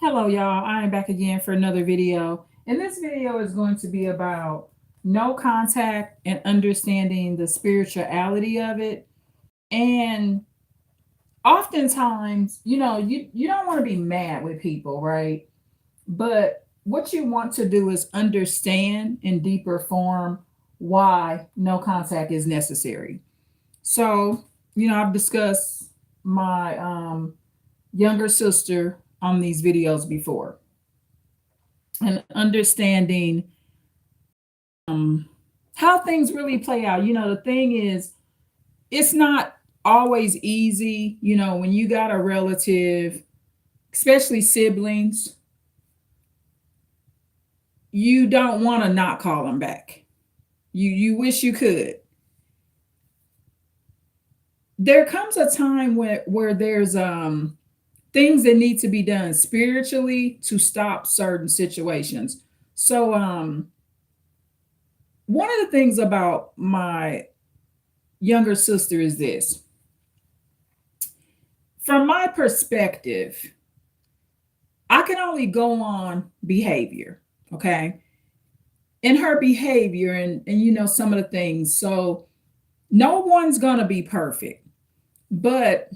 Hello, y'all. I am back again for another video. And this video is going to be about no contact and understanding the spirituality of it. And oftentimes, you don't want to be mad with people, right? But what you want to do is understand in deeper form why no contact is necessary. So, I've discussed my younger sister on these videos before and understanding um, how things really play out. The thing is, it's not always easy, when you got a relative, especially siblings, you don't want to not call them back. You wish you could. There comes a time where there's things that need to be done spiritually to stop certain situations. So one of the things about my younger sister is this. From my perspective, I can only go on behavior, okay? In her behavior and some of the things. So no one's going to be perfect. But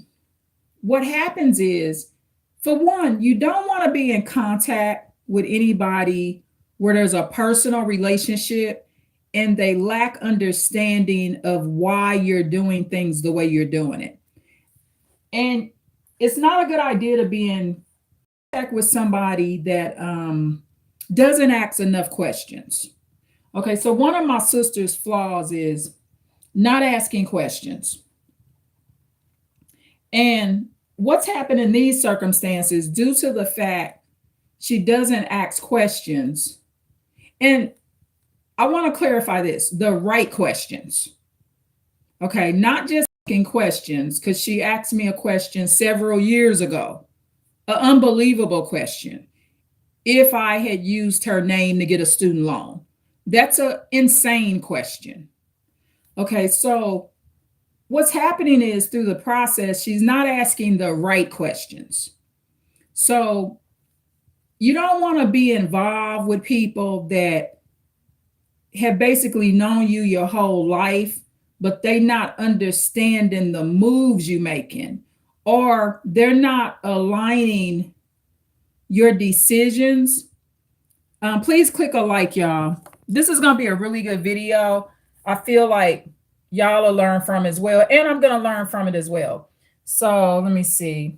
what happens is, for one, you don't want to be in contact with anybody where there's a personal relationship and they lack understanding of why you're doing things the way you're doing it. And it's not a good idea to be in contact with somebody that doesn't ask enough questions. Okay, so one of my sister's flaws is not asking questions. And what's happened in these circumstances, due to the fact she doesn't ask questions, and I want to clarify this, the right questions. Okay, not just asking questions, because she asked me a question several years ago, an unbelievable question. If I had used her name to get a student loan, that's an insane question. Okay, so what's happening is, through the process, she's not asking the right questions. So you don't want to be involved with people that have basically known you your whole life, but they not understanding the moves you making, or they're not aligning your decisions. Please click a like, y'all. This is going to be a really good video. I feel like y'all will learn from as well, and I'm going to learn from it as well. So let me see.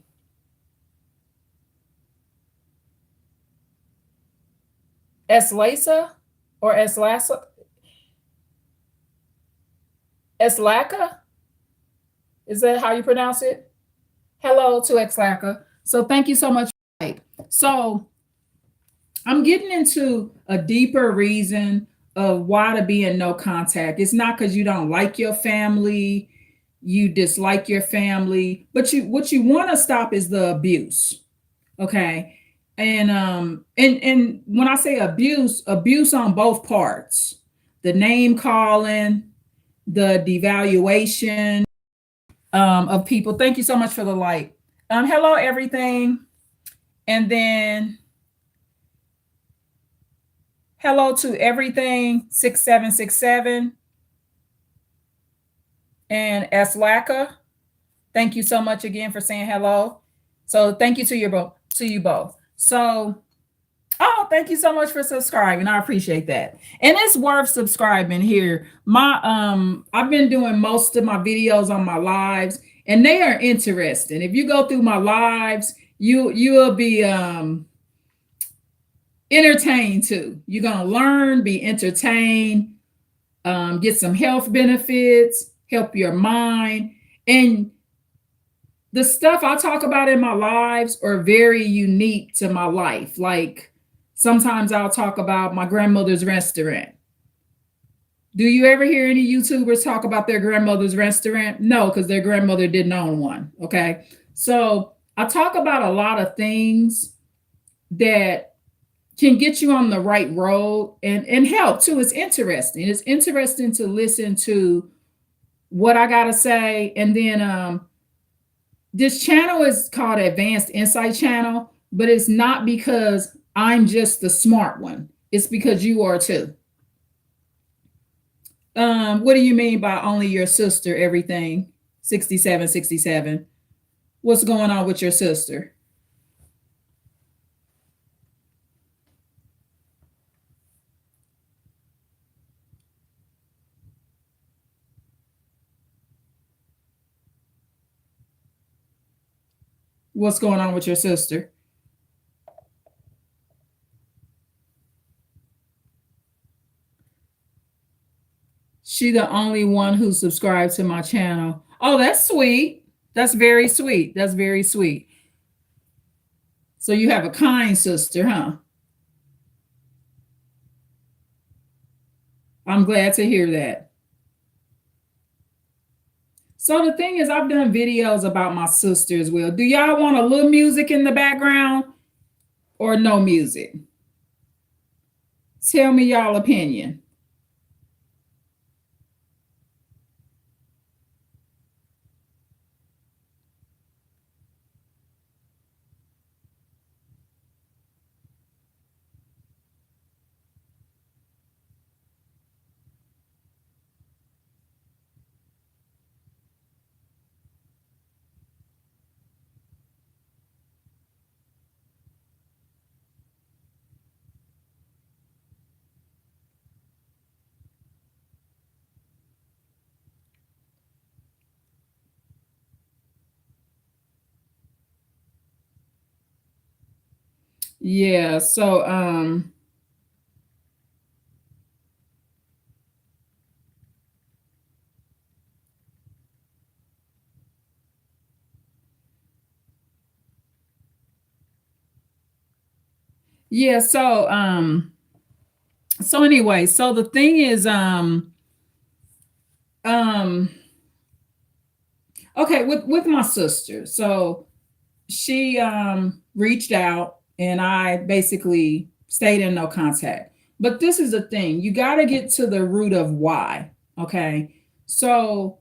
Eslasa or Eslasa? Eslaka? Is that how you pronounce it? Hello to Eslaka. So thank you so much. So I'm getting into a deeper reason of why to be in no contact. It's not because you don't like your family, you dislike your family, but what you want to stop is the abuse. Okay. And when I say abuse on both parts, the name calling, the devaluation of people. Thank you so much for the like. Hello, everything. And then hello to everything 6767 and Eslaka. Thank you so much again for saying hello. So thank you to you both. So, oh, thank you so much for subscribing. I appreciate that. And it's worth subscribing here. I've been doing most of my videos on my lives, and they are interesting. If you go through my lives, you'll be entertained too. You're gonna learn, be entertained, get some health benefits, help your mind. And the stuff I talk about in my lives are very unique to my life. Like, sometimes I'll talk about my grandmother's restaurant. Do you ever hear any YouTubers talk about their grandmother's restaurant? No, because their grandmother didn't own one. Okay. So I talk about a lot of things that can get you on the right road and help too. It's interesting. It's interesting to listen to what I gotta say. And then this channel is called Advanced Insight Channel. but it's not because I'm just the smart one. It's because you are too. What do you mean by only your sister, everything? 67, 67. What's going on with your sister? What's going on with your sister? She the only one who subscribed to my channel. Oh, that's sweet. That's very sweet. That's very sweet. So you have a kind sister, huh? I'm glad to hear that. So the thing is, I've done videos about my sister as well. Do y'all want a little music in the background or no music? Tell me y'all opinion. Yeah, so yeah, so anyway, so the thing is um okay, with my sister. So she reached out and I basically stayed in no contact. But this is the thing, you got to get to the root of why. Okay, so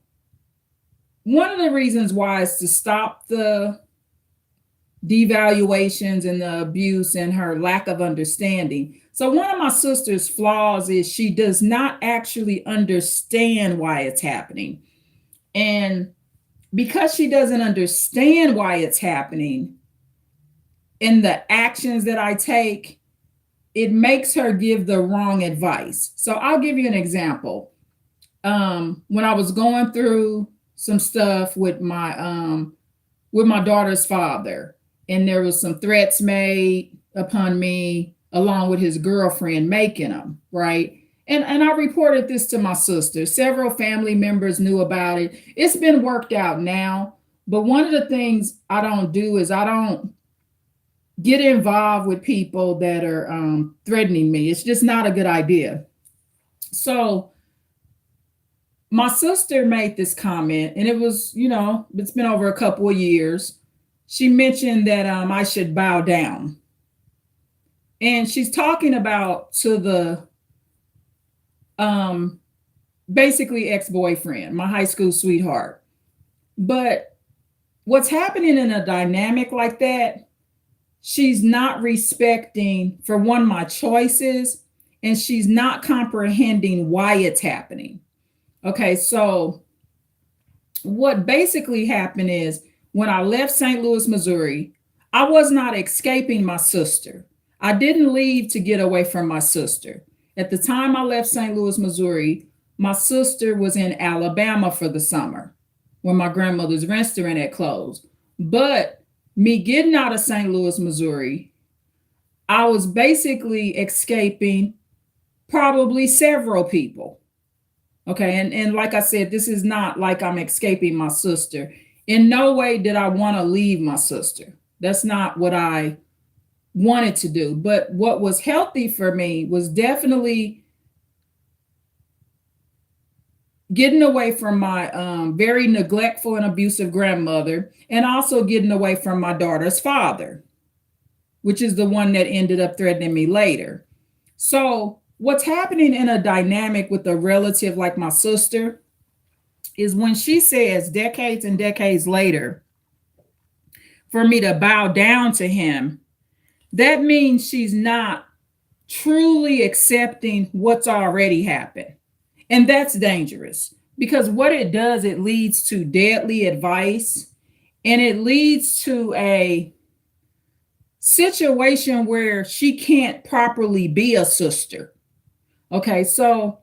one of the reasons why is to stop the devaluations and the abuse and her lack of understanding. So one of my sister's flaws is she does not actually understand why it's happening. And because she doesn't understand why it's happening in the actions that I take, it makes her give the wrong advice. So I'll give you an example. When I was going through some stuff with my daughter's father, and there was some threats made upon me along with his girlfriend making them, right? And I reported this to my sister. Several family members knew about it. It's been worked out now. But one of the things I don't do is I don't get involved with people that are threatening me. It's just not a good idea. So my sister made this comment, and it was, it's been over a couple of years. She mentioned that I should bow down. And she's talking about to the um, basically ex-boyfriend, my high school sweetheart. But what's happening in a dynamic like that, she's not respecting, for one, my choices, and she's not comprehending why it's happening. Okay, so what basically happened is when I left St. Louis, Missouri, I was not escaping my sister. I didn't leave to get away from my sister. At the time I left St. Louis, Missouri, my sister was in Alabama for the summer when my grandmother's restaurant had closed. But me getting out of St. Louis, Missouri, I was basically escaping probably several people. Okay, and like I said, this is not like I'm escaping my sister. In no way did I want to leave my sister. That's not what I wanted to do. But what was healthy for me was definitely getting away from my very neglectful and abusive grandmother, and also getting away from my daughter's father, which is the one that ended up threatening me later. So what's happening in a dynamic with a relative like my sister is when she says decades and decades later for me to bow down to him, that means she's not truly accepting what's already happened. And that's dangerous because what it does, it leads to deadly advice, and it leads to a situation where she can't properly be a sister. Okay, so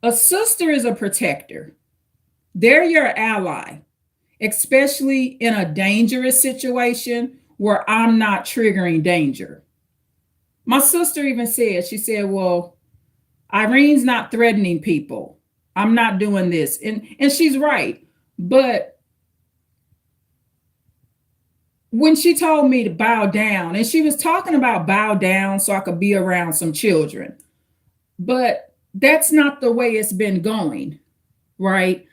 a sister is a protector, they're your ally, especially in a dangerous situation where I'm not triggering danger. My sister even said, she said, well, Irene's not threatening people. I'm not doing this. And she's right. But when she told me to bow down, and she was talking about bow down so I could be around some children, but that's not the way it's been going, right?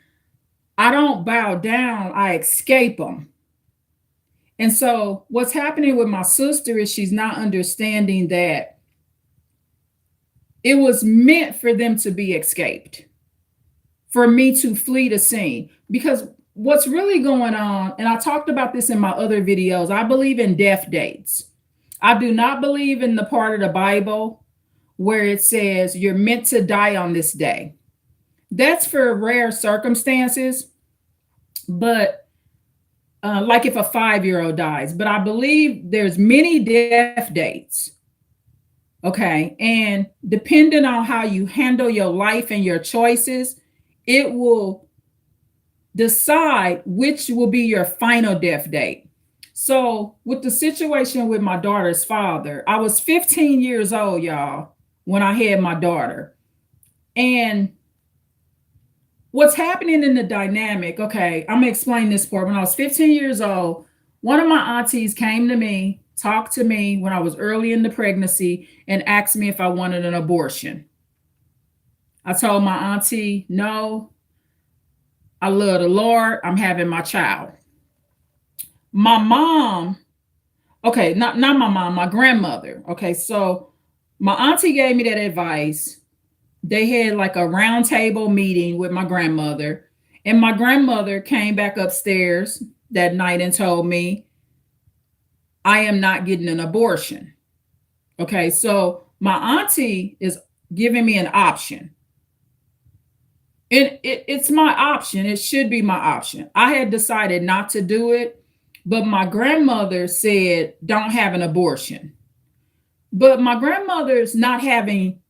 I don't bow down, I escape them. And so what's happening with my sister is she's not understanding that it was meant for them to be escaped, for me to flee the scene. Because what's really going on, and I talked about this in my other videos, I believe in death dates. I do not believe in the part of the Bible where it says you're meant to die on this day. That's for rare circumstances, but like if a 5-year-old dies, but I believe there's many death dates. Okay. And depending on how you handle your life and your choices, it will decide which will be your final death date. So with the situation with my daughter's father, I was 15 years old, y'all, when I had my daughter. And what's happening in the dynamic, okay, I'm gonna explain this part. When I was 15 years old, one of my aunties came to me, talked to me when I was early in the pregnancy, and asked me if I wanted an abortion. I told my auntie, no, I love the Lord, I'm having my child. My mom, okay, not my mom, my grandmother. Okay, so my auntie gave me that advice. They had like a round table meeting with my grandmother, and my grandmother came back upstairs that night and told me I am not getting an abortion. Okay, so my auntie is giving me an option. It's my option. It should be my option. I had decided not to do it, but my grandmother said, don't have an abortion. But my grandmother's not having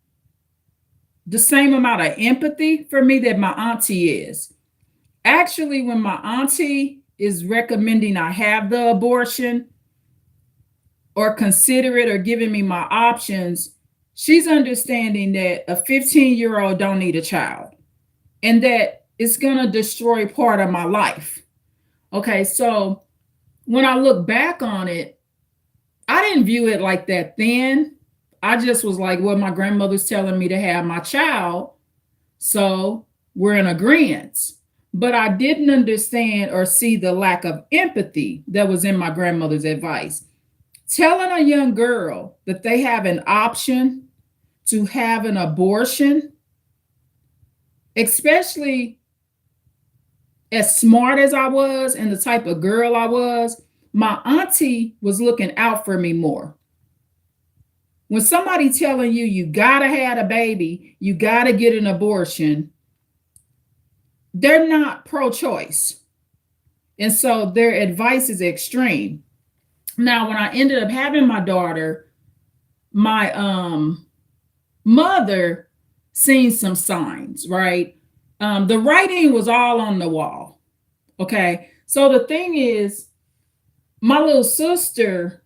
the same amount of empathy for me that my auntie is. Actually, when my auntie is recommending I have the abortion or consider it or giving me my options, she's understanding that a 15-year-old don't need a child and that it's going to destroy part of my life. Okay, so when I look back on it, I didn't view it like that then. I just was like, well, my grandmother's telling me to have my child, so we're in agreement. But I didn't understand or see the lack of empathy that was in my grandmother's advice. Telling a young girl that they have an option to have an abortion, especially as smart as I was and the type of girl I was, my auntie was looking out for me more. When somebody telling you, you gotta have a baby, you gotta get an abortion, they're not pro-choice. And so their advice is extreme. Now, when I ended up having my daughter, my mother seen some signs, right? The writing was all on the wall. Okay. So the thing is, my little sister,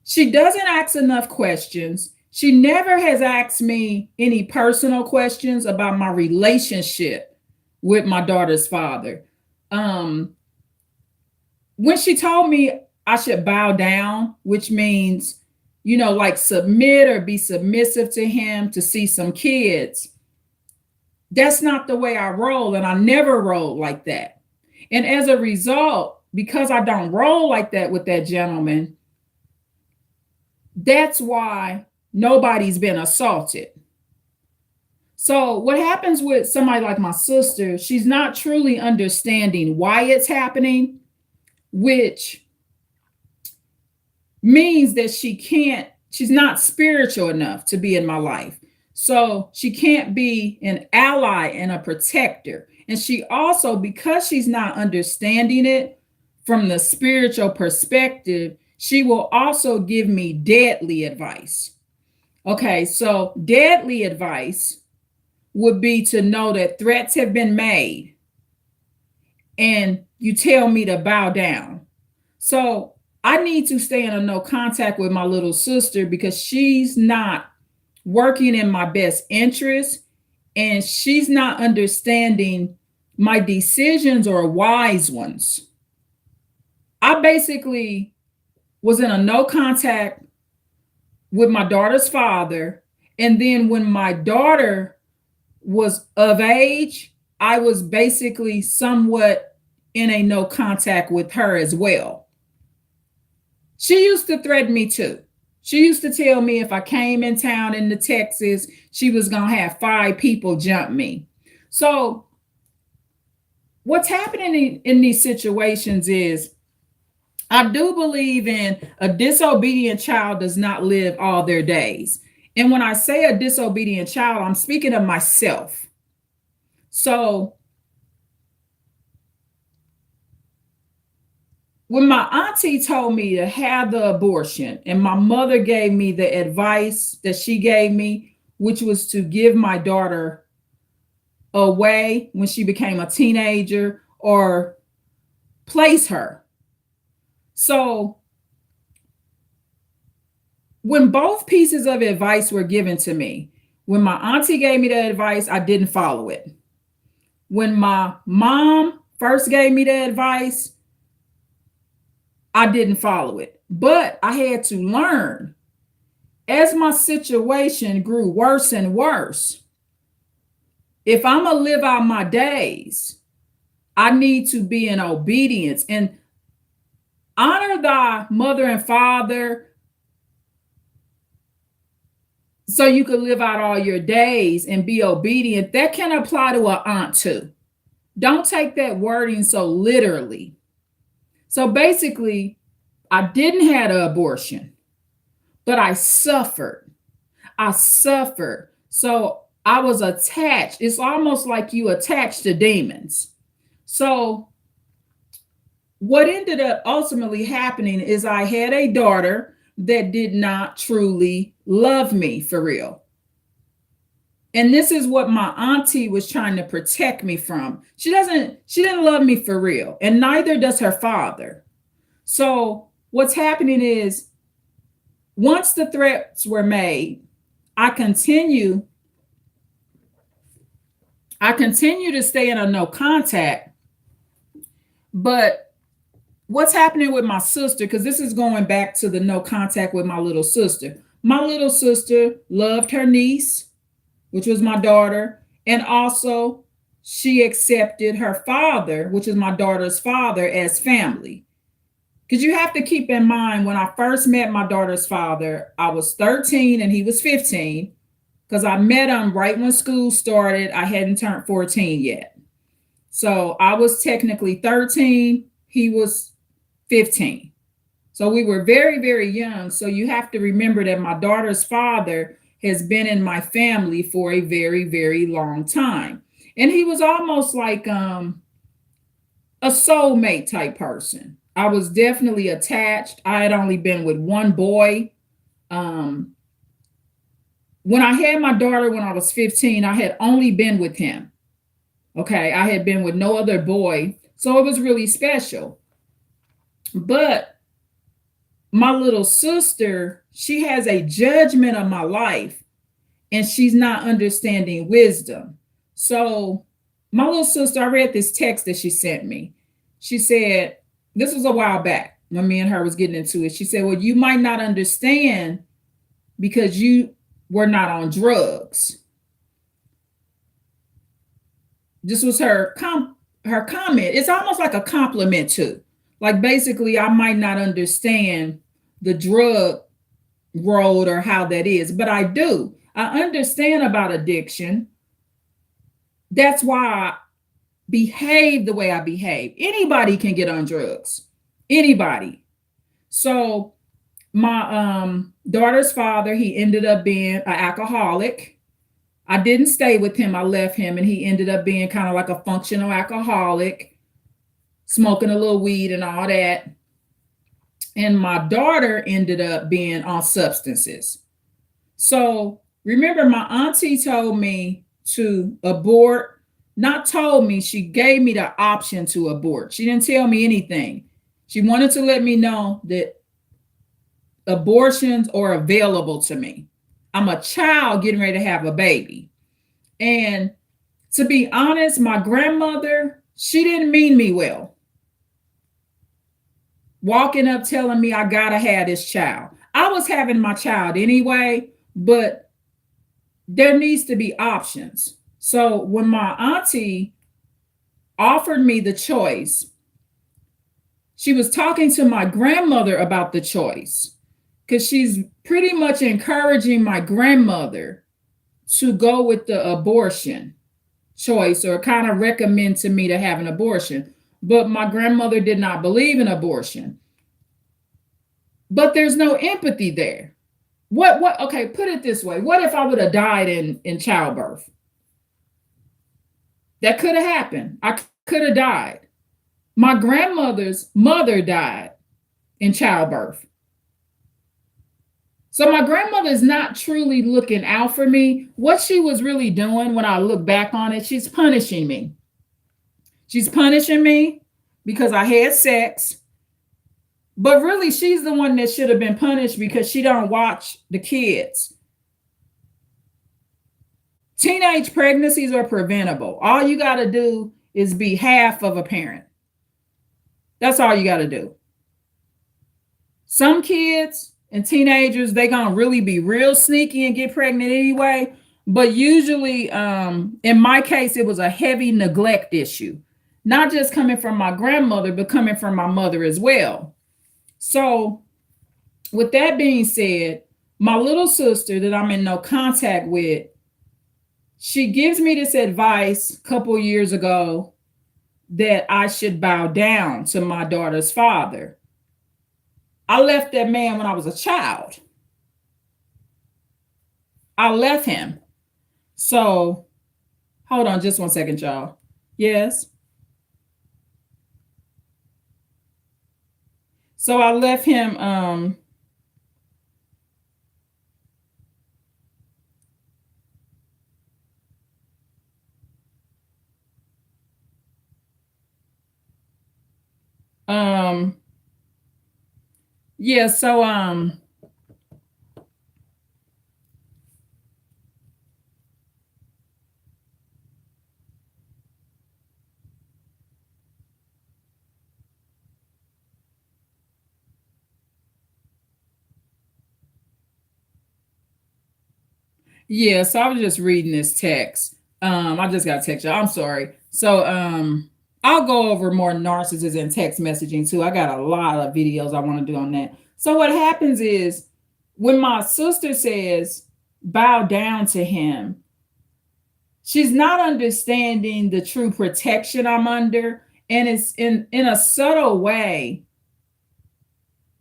she doesn't ask enough questions. She never has asked me any personal questions about my relationship with my daughter's father. When she told me I should bow down, which means, like submit or be submissive to him to see some kids, that's not the way I roll. And I never rolled like that. And as a result, because I don't roll like that with that gentleman, that's why nobody's been assaulted. So what happens with somebody like my sister, she's not truly understanding why it's happening, which means that she's not spiritual enough to be in my life. So she can't be an ally and a protector. And she also, because she's not understanding it from the spiritual perspective, she will also give me deadly advice. Okay, so deadly advice would be to know that threats have been made and you tell me to bow down. So I need to stay in a no contact with my little sister because she's not working in my best interest and she's not understanding my decisions or wise ones. I basically was in a no contact with my daughter's father. And then when my daughter was of age, I was basically somewhat in a no contact with her as well. She used to threaten me too. She used to tell me if I came in town into Texas, she was going to have 5 people jump me. So what's happening in these situations is I do believe in a disobedient child does not live all their days. And when I say a disobedient child, I'm speaking of myself. So when my auntie told me to have the abortion, and my mother gave me the advice that she gave me, which was to give my daughter away when she became a teenager or place her. So when both pieces of advice were given to me, when my auntie gave me the advice, I didn't follow it. When my mom first gave me the advice, I didn't follow it. But I had to learn as my situation grew worse and worse. If I'm going to live out my days, I need to be in obedience and honor thy mother and father so you can live out all your days and be obedient. That can apply to an aunt too. Don't take that wording so literally. So basically, I didn't have an abortion, but I suffered. I suffered. So I was attached. It's almost like you attached to demons. So what ended up ultimately happening is I had a daughter that did not truly love me for real. And this is what my auntie was trying to protect me from. She didn't love me for real, and neither does her father. So what's happening is once the threats were made, I continue to stay in a no contact. But what's happening with my sister, because this is going back to the no contact with my little sister. My little sister loved her niece, which was my daughter, and also she accepted her father, which is my daughter's father, as family. Because you have to keep in mind, when I first met my daughter's father, I was 13 and he was 15, because I met him right when school started. I hadn't turned 14 yet. So I was technically 13, he was 15. So we were very, very young. So you have to remember that my daughter's father has been in my family for a very, very long time. And he was almost like a soulmate type person. I was definitely attached. I had only been with one boy. When I had my daughter when I was 15, I had only been with him. Okay, I had been with no other boy. So it was really special. But my little sister, she has a judgment of my life and she's not understanding wisdom. So my little sister, I read this text that she sent me. She said, this was a while back when me and her was getting into it. She said, well, you might not understand because you were not on drugs. This was her comment. It's almost like a compliment too. Like basically, I might not understand the drug road or how that is, but I do. I understand about addiction. That's why I behave the way I behave. Anybody can get on drugs. Anybody. So My daughter's father, he ended up being an alcoholic. I didn't stay with him. I left him, and he ended up being kind of like a functional alcoholic, smoking a little weed and all that. And my daughter ended up being on substances. So remember, my auntie told me to abort, not told me, she gave me the option to abort. She didn't tell me anything. She wanted to let me know that abortions are available to me. I'm a child getting ready to have a baby. And to be honest, my grandmother, she didn't mean me well. Walking up telling me I gotta have this child. I was having my child anyway, but there needs to be options. So when my auntie offered me the choice, she was talking to my grandmother about the choice because she's pretty much encouraging my grandmother to go with the abortion choice, or kind of recommend to me to have an abortion. But my grandmother did not believe in abortion. But there's no empathy there. What okay, put it this way. What if I would have died in childbirth? That could have happened. I could have died. My grandmother's mother died in childbirth. So my grandmother is not truly looking out for me. What she was really doing, when I look back on it, she's punishing me. She's punishing me because I had sex. But really, she's the one that should have been punished because she don't watch the kids. Teenage pregnancies are preventable. All you got to do is be half of a parent. That's all you got to do. Some kids and teenagers, they gonna really be real sneaky and get pregnant anyway. But usually, in my case, it was a heavy neglect issue, not just coming from my grandmother, but coming from my mother as well. So with that being said, my little sister that I'm in no contact with, she gives me this advice a couple years ago that I should bow down to my daughter's father. I left that man when I was a child. I left him. So hold on just 1 second, y'all. Yes. So I left him yeah, so yeah, so I was just reading this text. I just got a text, y'all. I'm sorry. So I'll go over more narcissists and text messaging too. I got a lot of videos I want to do on that. So what happens is when my sister says bow down to him, she's not understanding the true protection I'm under. And it's in a subtle way.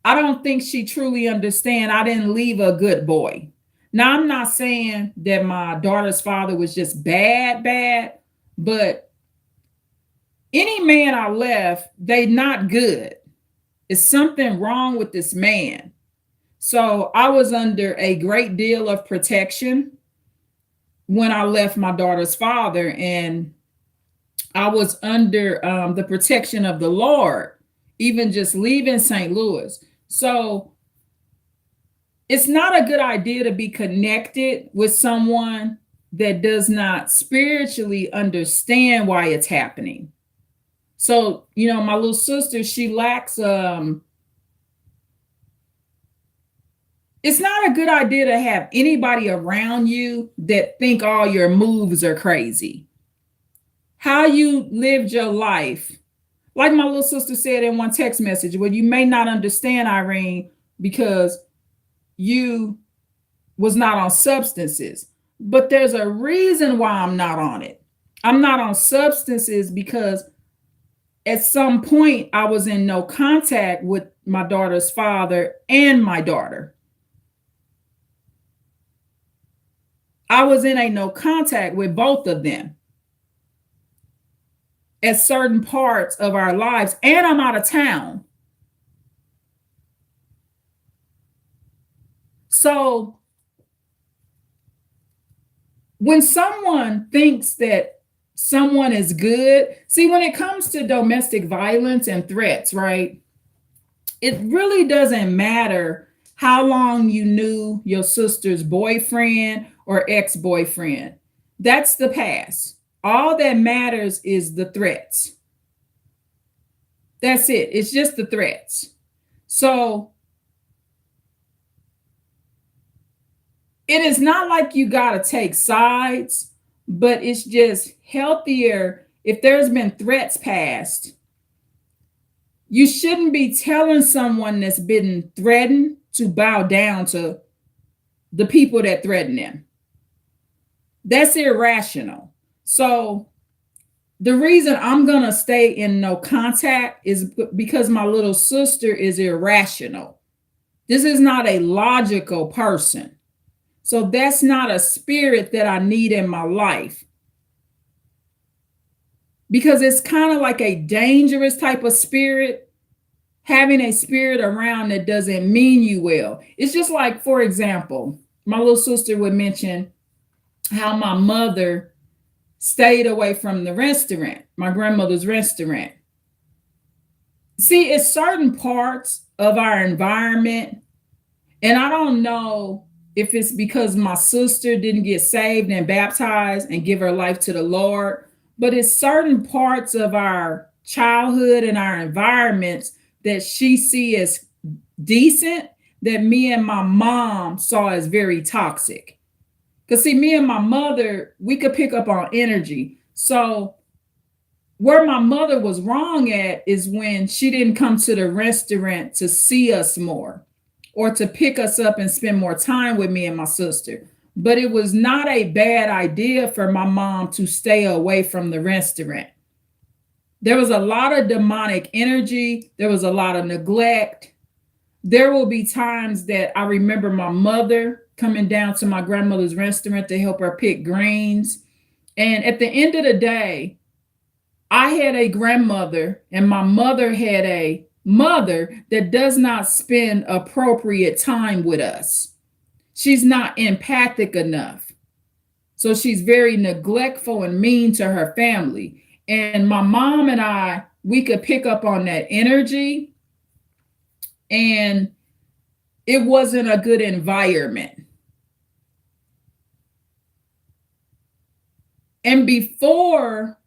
I don't think she truly understands I didn't leave a good boy. Now, I'm not saying that my daughter's father was just bad, but any man I left, they not good. It's something wrong with this man. So I was under a great deal of protection when I left my daughter's father, and I was under the protection of the Lord, even just leaving St. Louis. So it's not a good idea to be connected with someone that does not spiritually understand why it's happening. So, my little sister, she lacks it's not a good idea to have anybody around you that think all your moves are crazy. How you lived your life. Like my little sister said in one text message, well, you may not understand, Irene, because you was not on substances. But there's a reason why I'm not on it. I'm not on substances because at some point I was in no contact with my daughter's father and my daughter. I was in a no contact with both of them at certain parts of our lives, and I'm out of town. So when someone thinks that someone is good, see, when it comes to domestic violence and threats, right? It really doesn't matter how long you knew your sister's boyfriend or ex-boyfriend. That's the past. All that matters is the threats. That's it. It's just the threats. So it is not like you got to take sides, but it's just healthier if there's been threats passed. You shouldn't be telling someone that's been threatened to bow down to the people that threaten them. That's irrational. So the reason I'm going to stay in no contact is because my little sister is irrational. This is not a logical person. So that's not a spirit that I need in my life. Because it's kind of like a dangerous type of spirit, having a spirit around that doesn't mean you well. It's just like, for example, my little sister would mention how my mother stayed away from the restaurant, my grandmother's restaurant. See, it's certain parts of our environment, and I don't know if it's because my sister didn't get saved and baptized and give her life to the Lord, but it's certain parts of our childhood and our environments that she see as decent that me and my mom saw as very toxic. Because see, me and my mother, we could pick up on energy. So where my mother was wrong at is when she didn't come to the restaurant to see us more or to pick us up and spend more time with me and my sister. But it was not a bad idea for my mom to stay away from the restaurant. There was a lot of demonic energy. There was a lot of neglect. There will be times that I remember my mother coming down to my grandmother's restaurant to help her pick greens. And at the end of the day, I had a grandmother and my mother had a mother that does not spend appropriate time with us. She's not empathic enough. So she's very neglectful and mean to her family. And my mom and I, we could pick up on that energy, and it wasn't a good environment. And before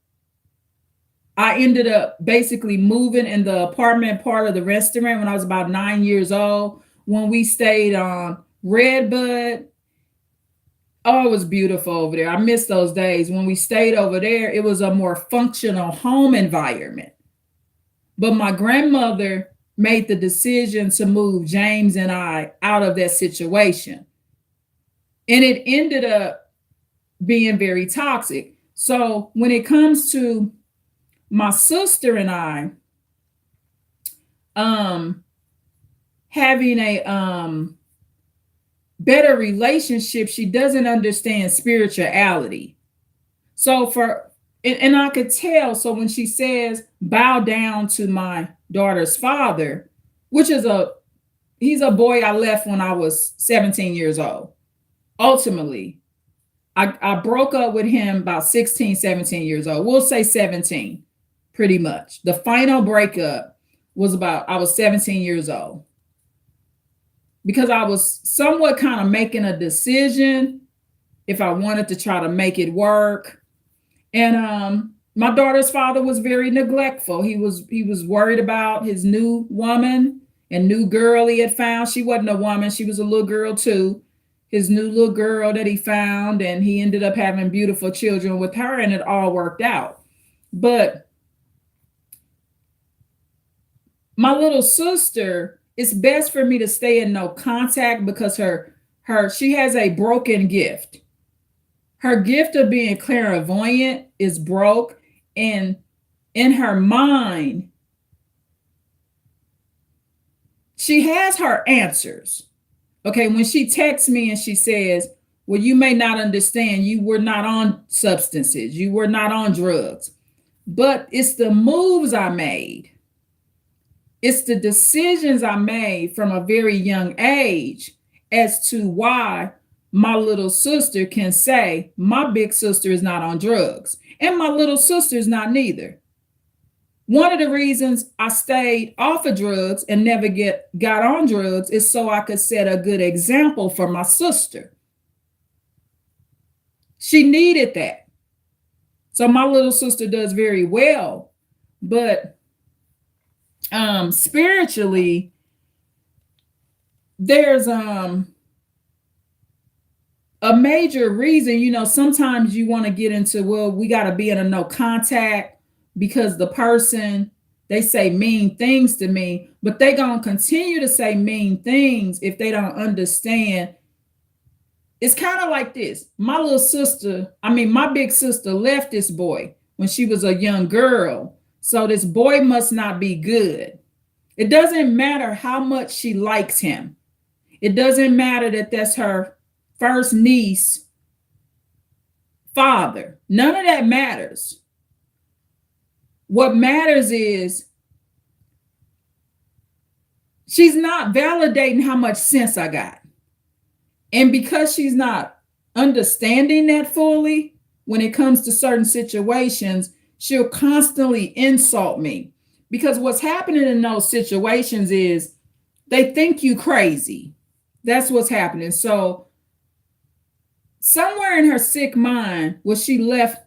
I ended up basically moving in the apartment part of the restaurant when I was about 9 years old, when we stayed on Redbud. Oh, it was beautiful over there. I miss those days. When we stayed over there, it was a more functional home environment. But my grandmother made the decision to move James and I out of that situation. And it ended up being very toxic. So when it comes to my sister and I having a better relationship, she doesn't understand spirituality. So and I could tell, so when she says bow down to my daughter's father, which is he's a boy I left when I was 17 years old. Ultimately, I broke up with him about 16, 17 years old. We'll say 17, pretty much. The final breakup was I was 17 years old. Because I was somewhat kind of making a decision if I wanted to try to make it work. And my daughter's father was very neglectful. He was worried about his new woman and new girl he had found. She wasn't a woman, she was a little girl too. His new little girl that he found, and he ended up having beautiful children with her, and it all worked out. But my little sister, it's best for me to stay in no contact because she has a broken gift. Her gift of being clairvoyant is broke, and in her mind, she has her answers. Okay, when she texts me and she says, well, you may not understand, you were not on substances, you were not on drugs, but it's the moves I made. It's the decisions I made from a very young age as to why my little sister can say, my big sister is not on drugs, and my little sister is not neither. One of the reasons I stayed off of drugs and never got on drugs is so I could set a good example for my sister. She needed that. So my little sister does very well, but spiritually, there's a major reason. You know, sometimes you want to get into, well, we got to be in a no contact because the person, they say mean things to me, but they gonna continue to say mean things if they don't understand. It's kind of like this. My big sister left this boy when she was a young girl. So this boy must not be good. It doesn't matter how much she likes him. It doesn't matter that that's her first niece father. None of that matters. What matters is she's not validating how much sense I got. And because she's not understanding that fully, when it comes to certain situations, she'll constantly insult me. Because what's happening in those situations is they think you crazy. That's what's happening. So somewhere in her sick mind, she left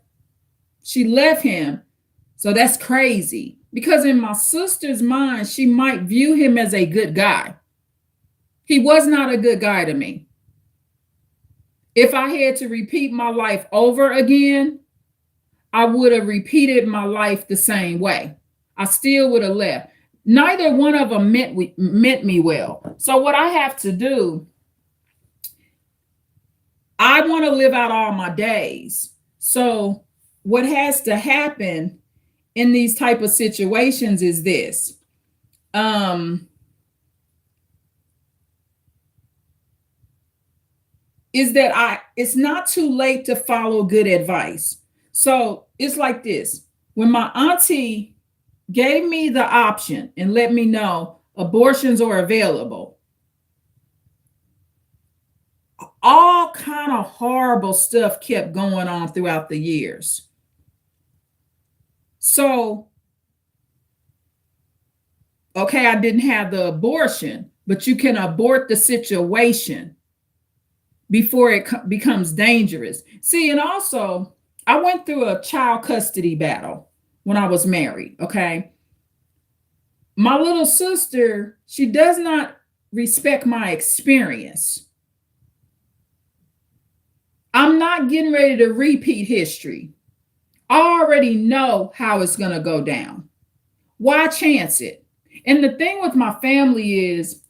him. So that's crazy, because in my sister's mind, she might view him as a good guy. He was not a good guy to me. If I had to repeat my life over again, I would have repeated my life the same way. I still would have left. Neither one of them meant me well. So what I have to do, I want to live out all my days. So what has to happen in these type of situations is this. It's not too late to follow good advice. So it's like this. When my auntie gave me the option and let me know abortions are available, all kind of horrible stuff kept going on throughout the years. So, okay, I didn't have the abortion, but you can abort the situation before it becomes dangerous. See, and also, I went through a child custody battle when I was married, okay? My little sister, she does not respect my experience. I'm not getting ready to repeat history. I already know how it's going to go down. Why chance it? And the thing with my family is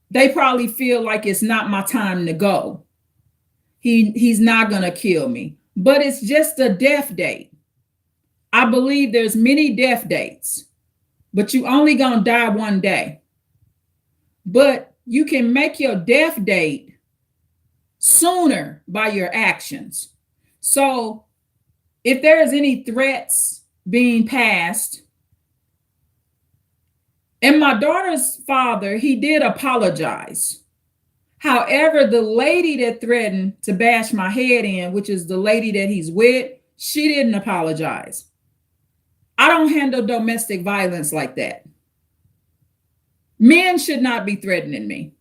they probably feel like it's not my time to go. He's not going to kill me, but it's just a death date. I believe there's many death dates, but you only going to die one day. But you can make your death date sooner by your actions. So if there is any threats being passed, and my daughter's father, he did apologize. However, the lady that threatened to bash my head in, which is the lady that he's with, she didn't apologize. I don't handle domestic violence like that. Men should not be threatening me.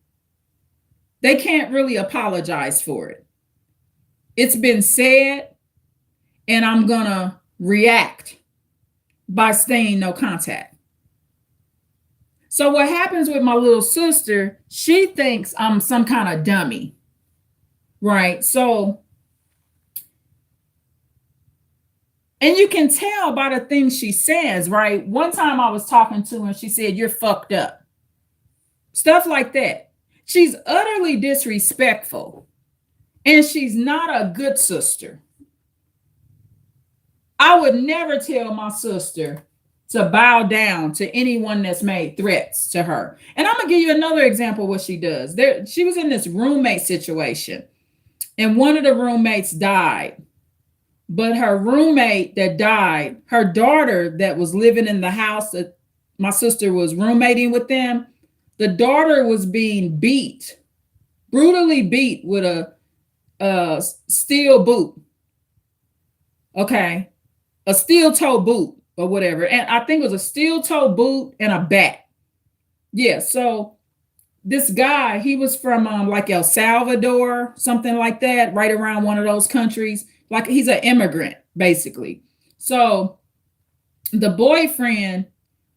They can't really apologize for it. It's been said, and I'm going to react by staying no contact. So what happens with my little sister, she thinks I'm some kind of dummy, right? So, and you can tell by the things she says, right? One time I was talking to her and she said, "You're fucked up." Stuff like that. She's utterly disrespectful, and she's not a good sister. I would never tell my sister to bow down to anyone that's made threats to her. And I'm gonna give you another example of what she does. She was in this roommate situation, and one of the roommates died. But her roommate that died, her daughter that was living in the house that my sister was roommating with them, the daughter was being beat, brutally beat with a steel boot. Okay. A steel toe boot or whatever. And I think it was a steel toe boot and a bat. Yeah. So this guy, he was from like El Salvador, something like that, right around one of those countries. Like he's an immigrant, basically. So the boyfriend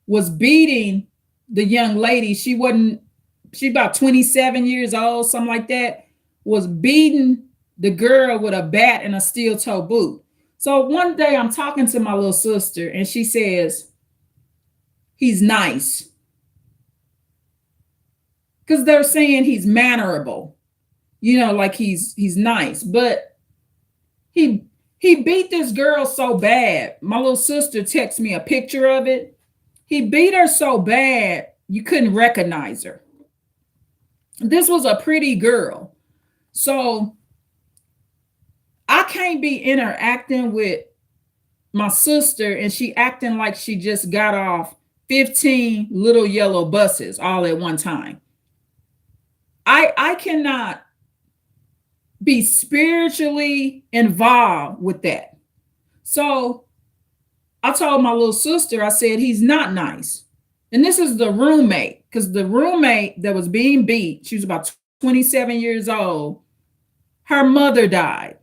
was beating the young lady. She about 27 years old, something like that, was beating the girl with a bat and a steel toe boot. So one day I'm talking to my little sister and she says, he's nice. Because they're saying he's mannerable, like he's nice. But he beat this girl so bad. My little sister texted me a picture of it. He beat her so bad you couldn't recognize her. This was a pretty girl. So I can't be interacting with my sister and she acting like she just got off 15 little yellow buses all at one time. I cannot be spiritually involved with that. So I told my little sister, I said, he's not nice. And this is the roommate, because the roommate that was being beat, she was about 27 years old. Her mother died.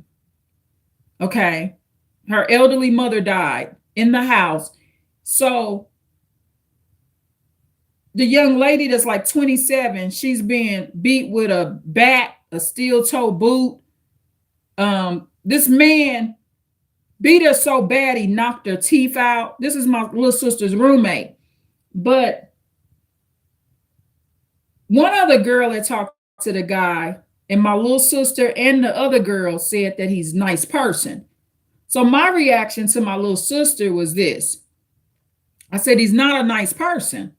Okay. Her elderly mother died in the house. So the young lady that's like 27, she's being beat with a bat, a steel toe boot. This man beat her so bad he knocked her teeth out. This is my little sister's roommate. But one other girl that talked to the guy, and my little sister and the other girl said that he's a nice person. So my reaction to my little sister was this. I said, he's not a nice person.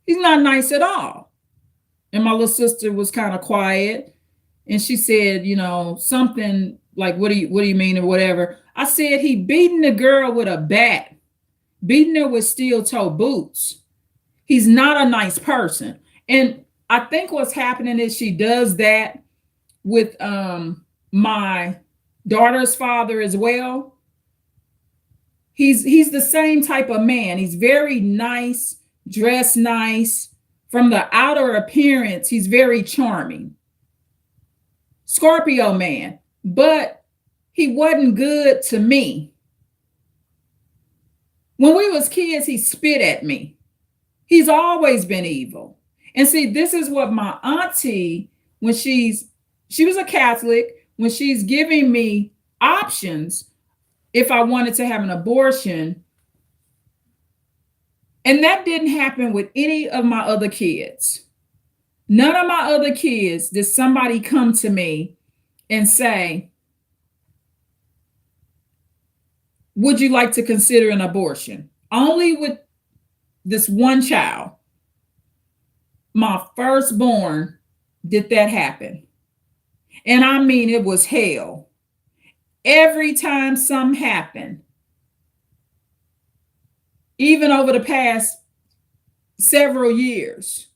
He's not nice at all. And my little sister was kind of quiet. And she said, something like, what do you mean or whatever. I said, he beating the girl with a bat, beating her with steel toe boots. He's not a nice person. And I think what's happening is she does that with my daughter's father as well. He's the same type of man. He's very nice, dressed nice. From the outer appearance, he's very charming. Scorpio man, but he wasn't good to me. When we was kids, he spit at me. He's always been evil. And see, this is what my auntie, when she was a Catholic, when she's giving me options, if I wanted to have an abortion, and that didn't happen with any of my other kids. None of my other kids did somebody come to me and say, would you like to consider an abortion? Only with this one child, my firstborn, did that happen. And I mean, it was hell. Every time something happened, even over the past several years,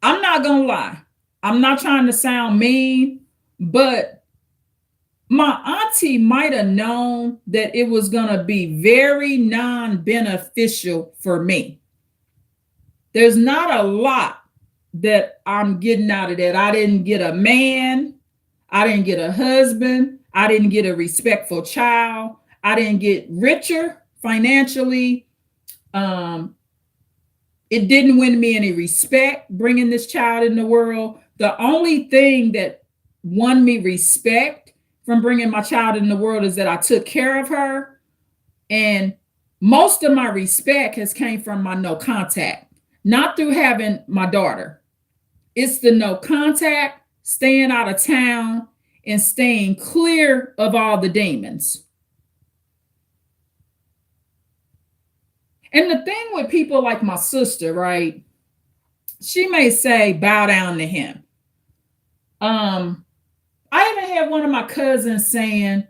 I'm not going to lie. I'm not trying to sound mean, but my auntie might have known that it was going to be very non-beneficial for me. There's not a lot that I'm getting out of that. I didn't get a man. I didn't get a husband. I didn't get a respectful child. I didn't get richer financially. It didn't win me any respect bringing this child in the world. The only thing that won me respect from bringing my child in the world is that I took care of her. And most of my respect has came from my no contact, not through having my daughter. It's the no contact, staying out of town, and staying clear of all the demons. And the thing with people like my sister, right? She may say, bow down to him. I even had one of my cousins saying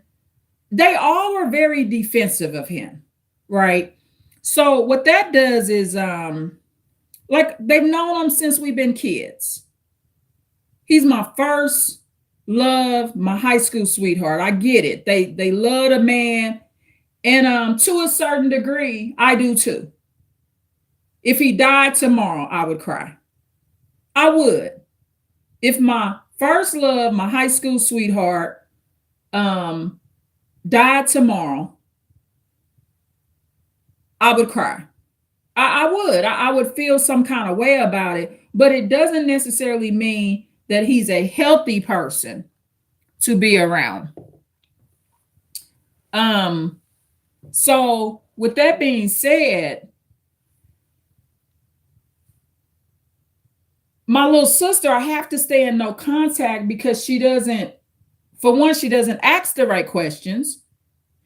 they all were very defensive of him, right? So what that does is like they've known him since we've been kids. He's my first love, my high school sweetheart. I get it. They love a man. And to a certain degree, I do too. If he died tomorrow, I would cry. I would. If my first love, my high school sweetheart, died tomorrow, I would cry. I would. I would feel some kind of way about it, but it doesn't necessarily mean that he's a healthy person to be around. So with that being said, my little sister, I have to stay in no contact because she doesn't, for one, she doesn't ask the right questions.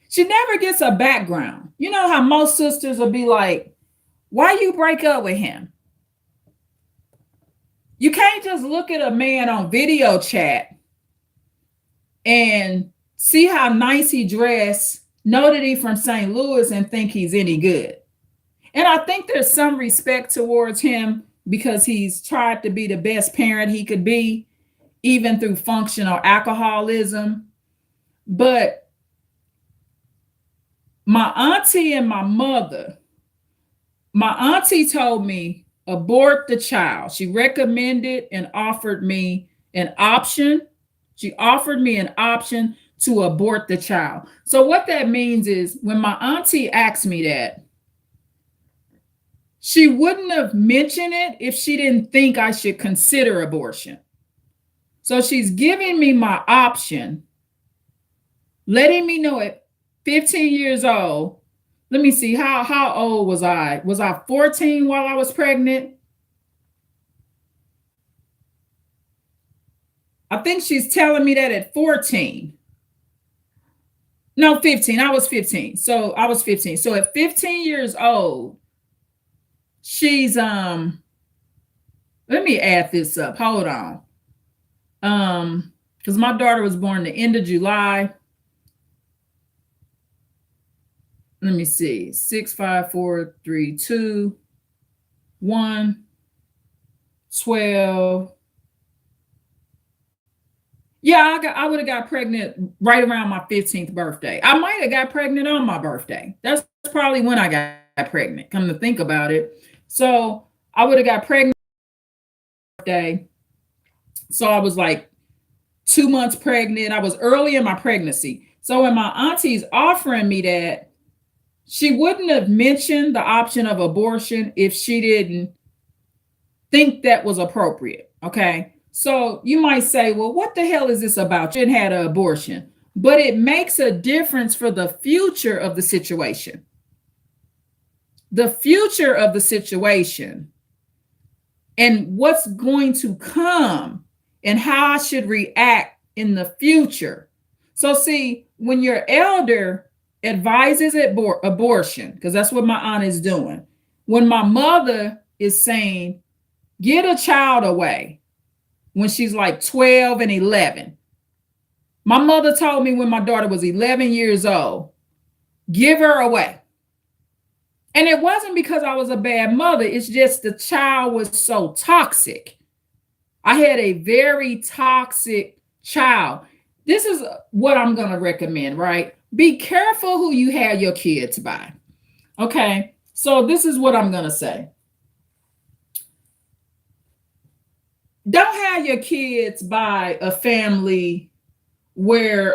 She never gets a background. You know how most sisters will be like, why you break up with him? You can't just look at a man on video chat and see how nice he dressed, know that he's from St. Louis and think he's any good. And I think there's some respect towards him because he's tried to be the best parent he could be, even through functional alcoholism. But my auntie and my mother, my auntie told me, abort the child. She recommended and offered me an option. She offered me an option to abort the child. So what that means is when my auntie asked me that, she wouldn't have mentioned it if she didn't think I should consider abortion. So she's giving me my option, letting me know at 15 years old. Let me see, how old was I? Was I 14 while I was pregnant? I think she's telling me that at 14. No, 15. I was 15. So I was 15. So at 15 years old, she's let me add this up. Hold on. Because my daughter was born the end of July. Let me see. 6, 5, 4, 3, 2, 1, 12. Yeah, I would have got pregnant right around my 15th birthday. I might have got pregnant on my birthday. That's probably when I got pregnant, come to think about it. So I would have got pregnant on my birthday. So I was like 2 months pregnant. I was early in my pregnancy. So when my auntie's offering me that, she wouldn't have mentioned the option of abortion if she didn't think that was appropriate. Okay. So you might say, well, what the hell is this about? You had an abortion, but it makes a difference for the future of the situation. The future of the situation and what's going to come and how I should react in the future. So see, when your elder advises abortion, because that's what my aunt is doing. When my mother is saying, get a child away when she's like 12 and 11. My mother told me when my daughter was 11 years old, give her away. And it wasn't because I was a bad mother. It's just the child was so toxic. I had a very toxic child. This is what I'm going to recommend, right? Be careful who you have your kids by. Okay. So this is what I'm going to say. Don't have your kids by a family where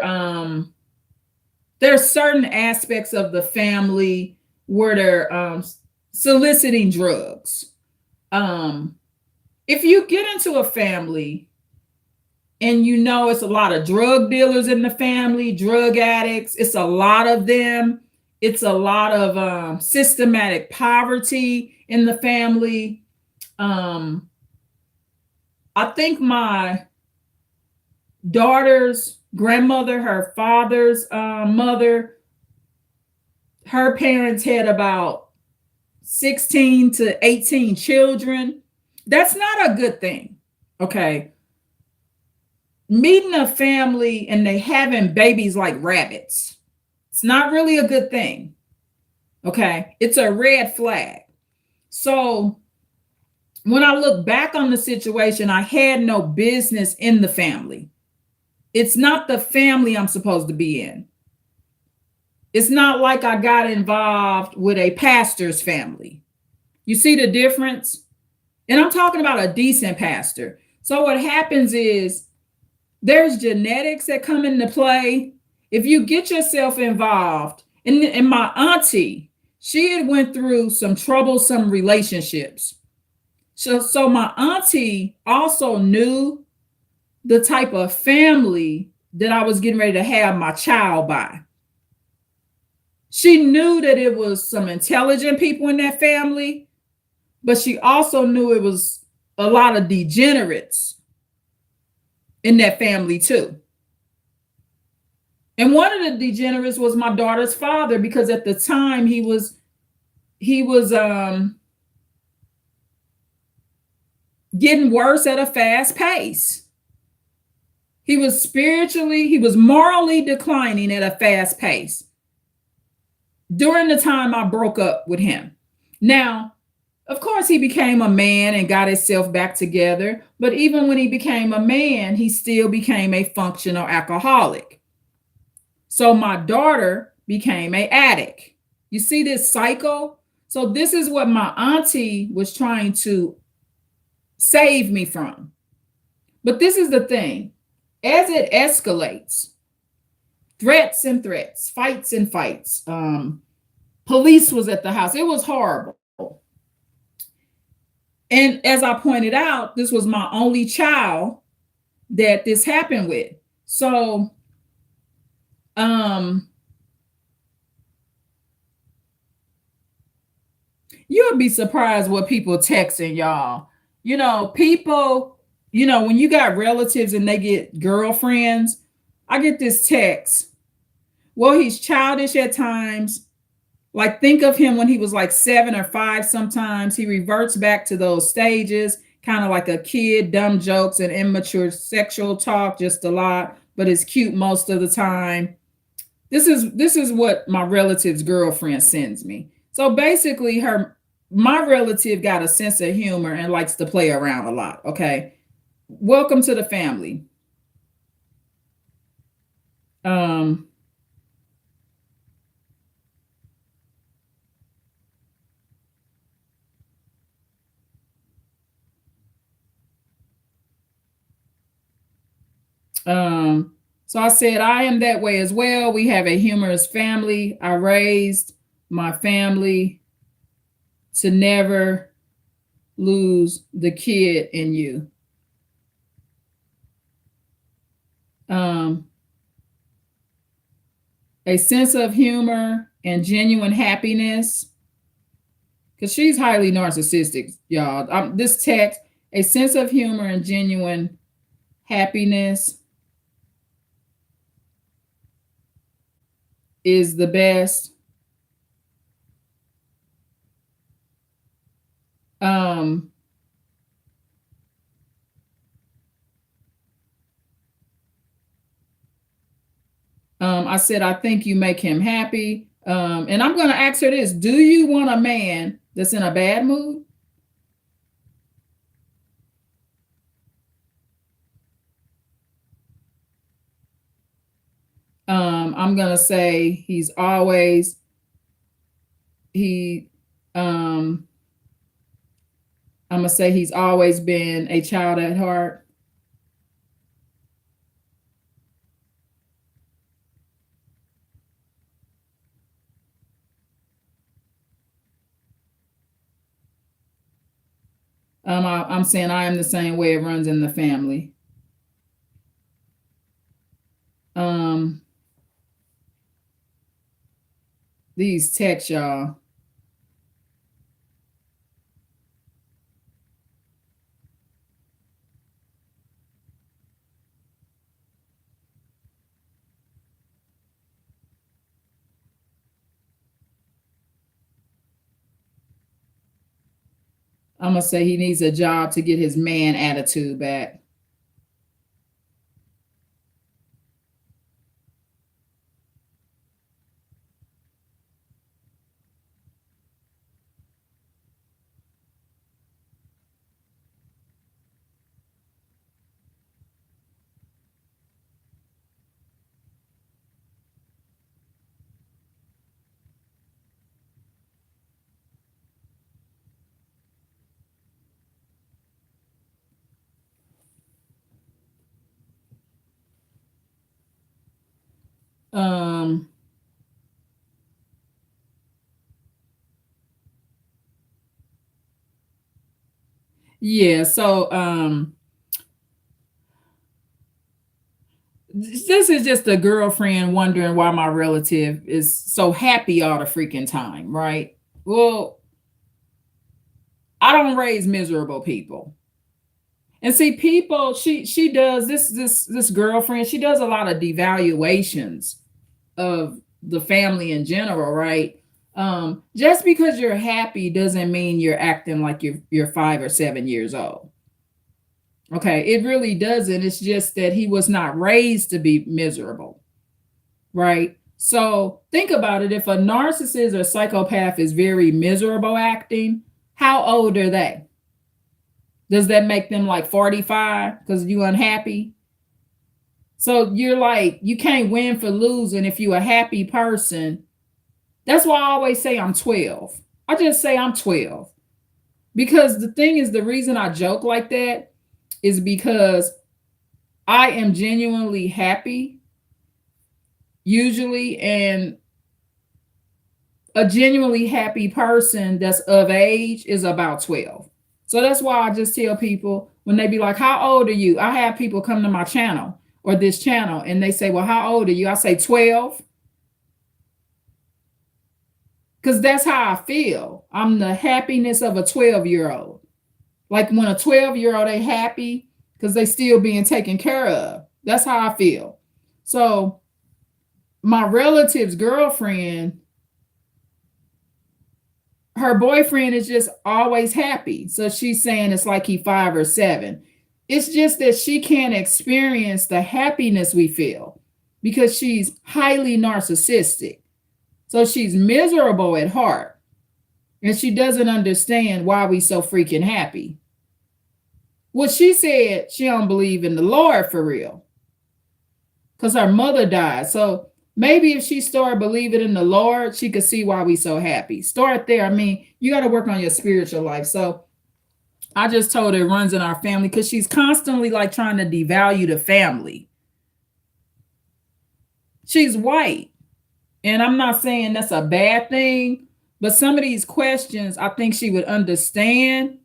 there's certain aspects of the family where they're soliciting drugs. If you get into a family and you know it's a lot of drug dealers in the family, drug addicts, it's a lot of them. It's a lot of systematic poverty in the family. I think my daughter's grandmother, her father's mother, her parents had about 16 to 18 children. That's not a good thing. Okay. Meeting a family and they having babies like rabbits. It's not really a good thing. Okay. It's a red flag. So when I look back on the situation, I had no business in the family. It's not the family I'm supposed to be in. It's not like I got involved with a pastor's family. You see the difference? And I'm talking about a decent pastor. So what happens is there's genetics that come into play. If you get yourself involved, and my auntie, she had went through some troublesome relationships. So my auntie also knew the type of family that I was getting ready to have my child by. She knew that it was some intelligent people in that family, but she also knew it was a lot of degenerates in that family too. And one of the degenerates was my daughter's father, because at the time he was getting worse at a fast pace. He was morally declining at a fast pace during the time I broke up with him. Now, of course, he became a man and got himself back together. But even when he became a man, he still became a functional alcoholic. So my daughter became an addict. You see this cycle? So this is what my auntie was trying to save me from. But this is the thing. As it escalates, threats and threats, fights and fights. Police was at the house. It was horrible. And as I pointed out, this was my only child that this happened with. So, you'll be surprised what people texting y'all. People, when you got relatives and they get girlfriends, I get this text. Well, he's childish at times. Like, think of him when he was like 7 or 5 sometimes. He reverts back to those stages, kind of like a kid, dumb jokes and immature sexual talk, just a lot, but is cute most of the time. This is what my relative's girlfriend sends me. So basically my relative got a sense of humor and likes to play around a lot, okay? Welcome to the family. So I said, I am that way as well. We have a humorous family. I raised my family to never lose the kid in you. A sense of humor and genuine happiness, because she's highly narcissistic, y'all. This text, a sense of humor and genuine happiness is the best. I said, I think you make him happy. And I'm going to ask her this. Do you want a man that's in a bad mood? I'm going to say I'm going to say he's always been a child at heart. I'm saying I am the same way. It runs in the family. These texts, y'all. I'm gonna say he needs a job to get his man attitude back. Um, yeah, so this is just a girlfriend wondering why my relative is so happy all the freaking time, right? Well, I don't raise miserable people. And see, people, she does this girlfriend, she does a lot of devaluations of the family in general, right? Just because you're happy doesn't mean you're acting like you're 5 or 7 years old. Okay, it really doesn't. It's just that he was not raised to be miserable, right? So think about it. If a narcissist or psychopath is very miserable acting, how old are they? Does that make them like 45 because you unhappy? So you're like, you can't win for losing if you're a happy person. That's why I always say I'm 12. I just say I'm 12. Because the thing is, the reason I joke like that is because I am genuinely happy, usually, and a genuinely happy person that's of age is about 12. So that's why I just tell people when they be like, how old are you? I have people come to my channel or this channel and they say, well, how old are you? I say 12. Because that's how I feel. I'm the happiness of a 12-year-old. Like when a 12-year-old, they happy because they still being taken care of. That's how I feel. So my relative's girlfriend, her boyfriend is just always happy. So she's saying it's like he 5 or 7. It's just that she can't experience the happiness we feel because she's highly narcissistic. So she's miserable at heart. And she doesn't understand why we so freaking happy. Well, she said she don't believe in the Lord for real. Because her mother died. So maybe if she started believing in the Lord, she could see why we so happy. Start there. I mean, you got to work on your spiritual life. So I just told her it runs in our family because she's constantly like trying to devalue the family. She's white. And I'm not saying that's a bad thing, but some of these questions I think she would understand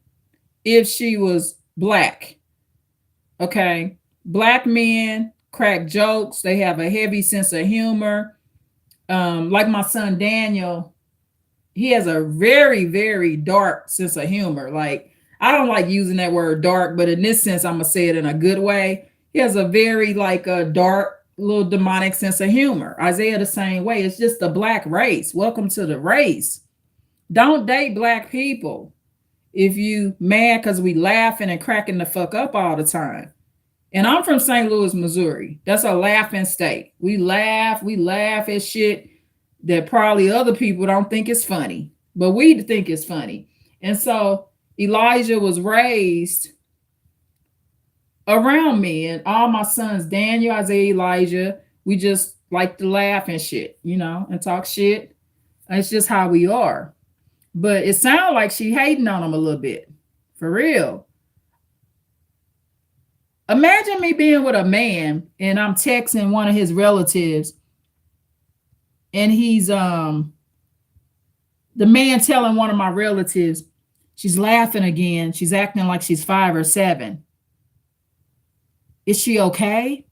if she was black. Okay. Black men crack jokes, they have a heavy sense of humor. Like my son Daniel, he has a very, very dark sense of humor. Like, I don't like using that word dark, but in this sense, I'm gonna say it in a good way. He has a very like a dark, little demonic sense of humor. Isaiah the same way. It's just the black race. Welcome to the race. Don't date black people if you mad because we laughing and cracking the fuck up all the time. And I'm from St. Louis, Missouri. That's a laughing state. We laugh at shit that probably other people don't think is funny, but we think it's funny. And so Elijah was raised around me, and all my sons, Daniel, Isaiah, Elijah, we just like to laugh and shit, and talk shit. It's just how we are. But it sounds like she hating on him a little bit. For real. Imagine me being with a man and I'm texting one of his relatives and he's the man telling one of my relatives, she's laughing again. She's acting like she's 5 or 7. Is she okay?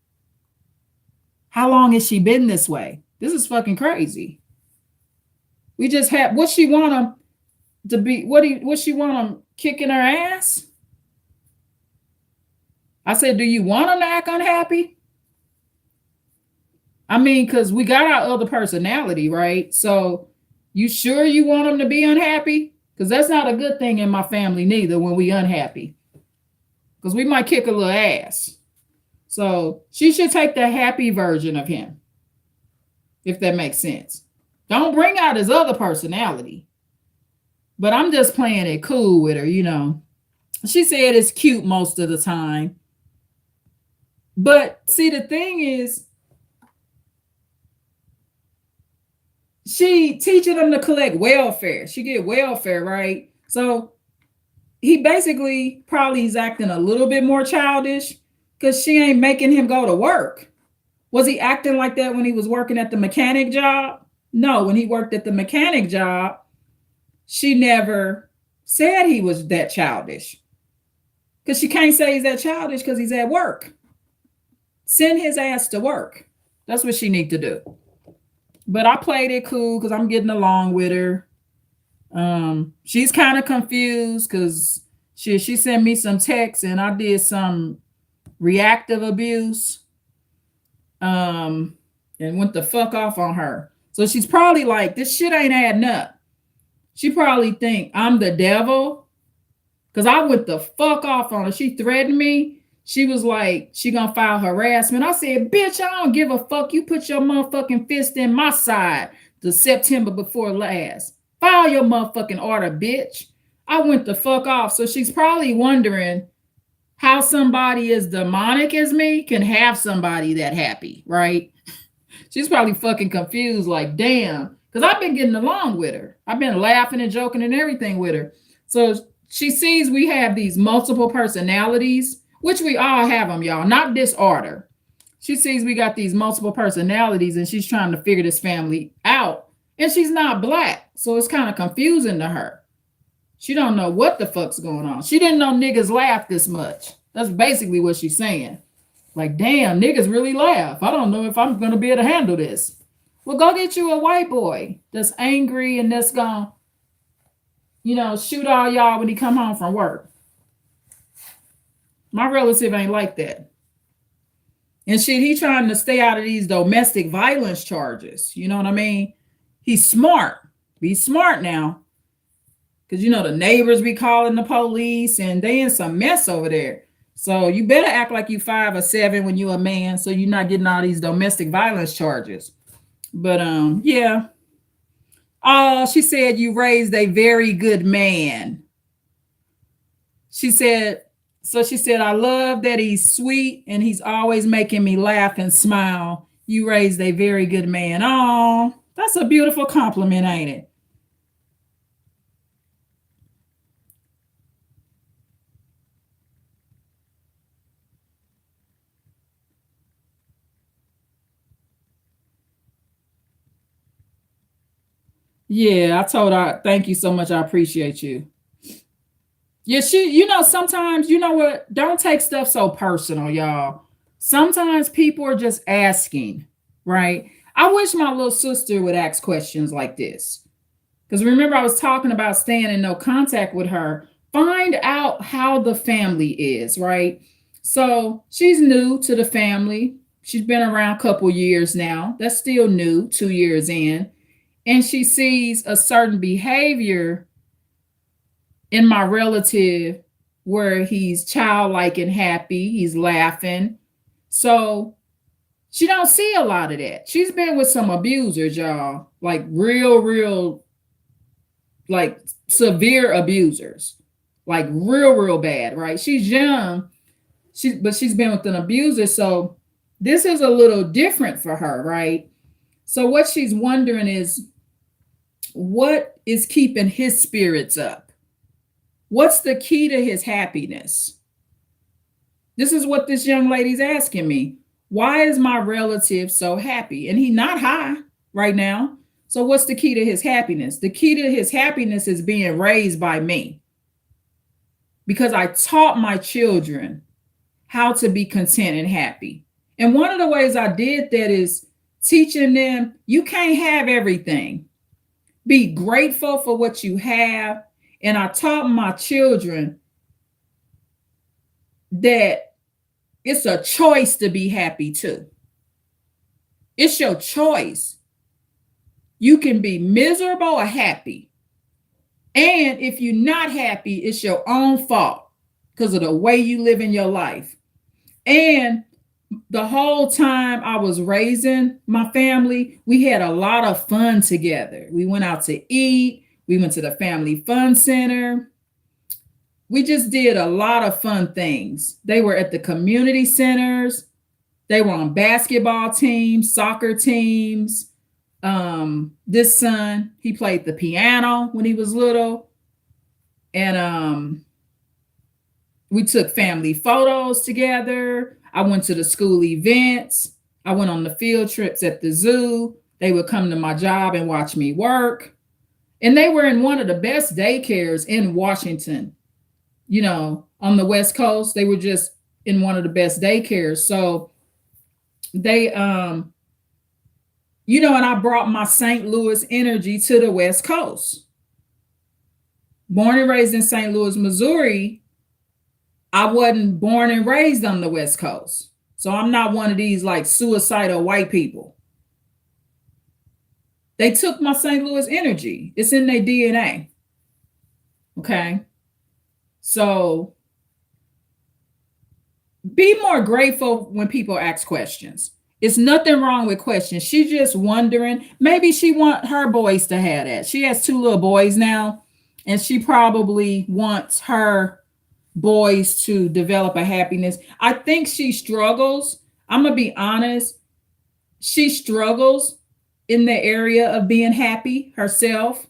How long has she been this way? This is fucking crazy. We just had what she want him to be. What she want him kicking her ass? I said, do you want him to act unhappy? I mean, because we got our other personality, right? So you sure you want him to be unhappy? Because that's not a good thing in my family neither when we unhappy. Because we might kick a little ass. So she should take the happy version of him, if that makes sense. Don't bring out his other personality. But I'm just playing it cool with her, you know. She said it's cute most of the time. But see, the thing is, she teaching them to collect welfare. She get welfare, right? So he basically probably is acting a little bit more childish because she ain't making him go to work. Was he acting like that when he was working at the mechanic job? No, when he worked at the mechanic job, she never said he was that childish. Because she can't say he's that childish because he's at work. Send his ass to work. That's what she need to do. But I played it cool because I'm getting along with her. She's kind of confused because she sent me some texts and I did some reactive abuse. And went the fuck off on her. So she's probably like, this shit ain't adding up. She probably think I'm the devil because I went the fuck off on her. She threatened me. She was like, she gonna file harassment. I said, bitch, I don't give a fuck. You put your motherfucking fist in my side the September before last. File your motherfucking order, bitch. I went the fuck off. So she's probably wondering how somebody as demonic as me can have somebody that happy, right? She's probably fucking confused, like, damn, because I've been getting along with her. I've been laughing and joking and everything with her. So she sees we have these multiple personalities, which we all have them, y'all, not disorder. She sees we got these multiple personalities and she's trying to figure this family out. And she's not Black, so it's kind of confusing to her. She don't know what the fuck's going on. She didn't know niggas laugh this much. That's basically what she's saying. Like, damn, niggas really laugh. I don't know if I'm going to be able to handle this. Well, go get you a white boy that's angry and that's going to, you know, shoot all y'all when he come home from work. My relative ain't like that. And shit, he trying to stay out of these domestic violence charges. You know what I mean? He's smart. Be smart now. Because, you know, the neighbors be calling the police and they in some mess over there. So you better act like you 5 or 7 when you a man so you're not getting all these domestic violence charges. But, yeah. Oh, she said you raised a very good man. She said, I love that he's sweet and he's always making me laugh and smile. You raised a very good man. Oh, that's a beautiful compliment, ain't it? Yeah, I told her, thank you so much. I appreciate you. Yeah, you know, sometimes, you know what? Don't take stuff so personal, y'all. Sometimes people are just asking, right? I wish my little sister would ask questions like this. Because remember, I was talking about staying in no contact with her. Find out how the family is, right? So she's new to the family. She's been around a couple years now. That's still new, 2 years in. And she sees a certain behavior in my relative where he's childlike and happy, he's laughing. So she don't see a lot of that. She's been with some abusers, y'all, like real, like severe abusers, like real bad, right? She's young, but she's been with an abuser. So this is a little different for her, right? So what she's wondering is, what is keeping his spirits up? What's the key to his happiness? This is what this young lady's asking me. Why is my relative so happy? And he's not high right now. So what's the key to his happiness? The key to his happiness is being raised by me. Because I taught my children how to be content and happy. And one of the ways I did that is teaching them, you can't have everything. Be grateful for what you have. And I taught my children that it's a choice to be happy too. It's your choice. You can be miserable or happy. And if you're not happy, it's your own fault because of the way you live in your life. And the whole time I was raising my family, we had a lot of fun together. We went out to eat, we went to the family fun center. We just did a lot of fun things. They were at the community centers, they were on basketball teams, soccer teams. This son, he played the piano when he was little. And we took family photos together. I went to the school events. I went on the field trips at the zoo. They would come to my job and watch me work. And they were in one of the best daycares in Washington, on the West Coast. They were just in one of the best daycares. So they, and I brought my St. Louis energy to the West Coast. Born and raised in St. Louis, Missouri, I wasn't born and raised on the West Coast. So I'm not one of these like suicidal white people. They took my St. Louis energy. It's in their DNA. Okay. So be more grateful when people ask questions. It's nothing wrong with questions. She's just wondering. Maybe she want her boys to have that. She has 2 little boys now, and she probably wants her boys to develop a happiness. I think she struggles. I'm going to be honest. She struggles in the area of being happy herself.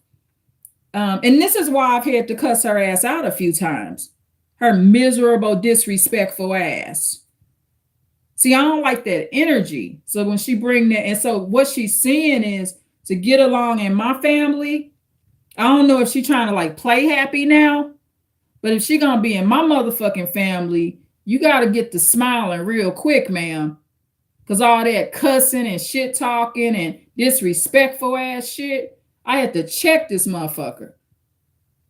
And this is why I've had to cuss her ass out a few times. Her miserable, disrespectful ass. See, I don't like that energy. So when she bring that, and so what she's seeing is to get along in my family. I don't know if she's trying to like play happy now, but if she gonna be in my motherfucking family, you gotta get to smiling real quick, ma'am. Cause all that cussing and shit talking and disrespectful ass shit, I had to check this motherfucker.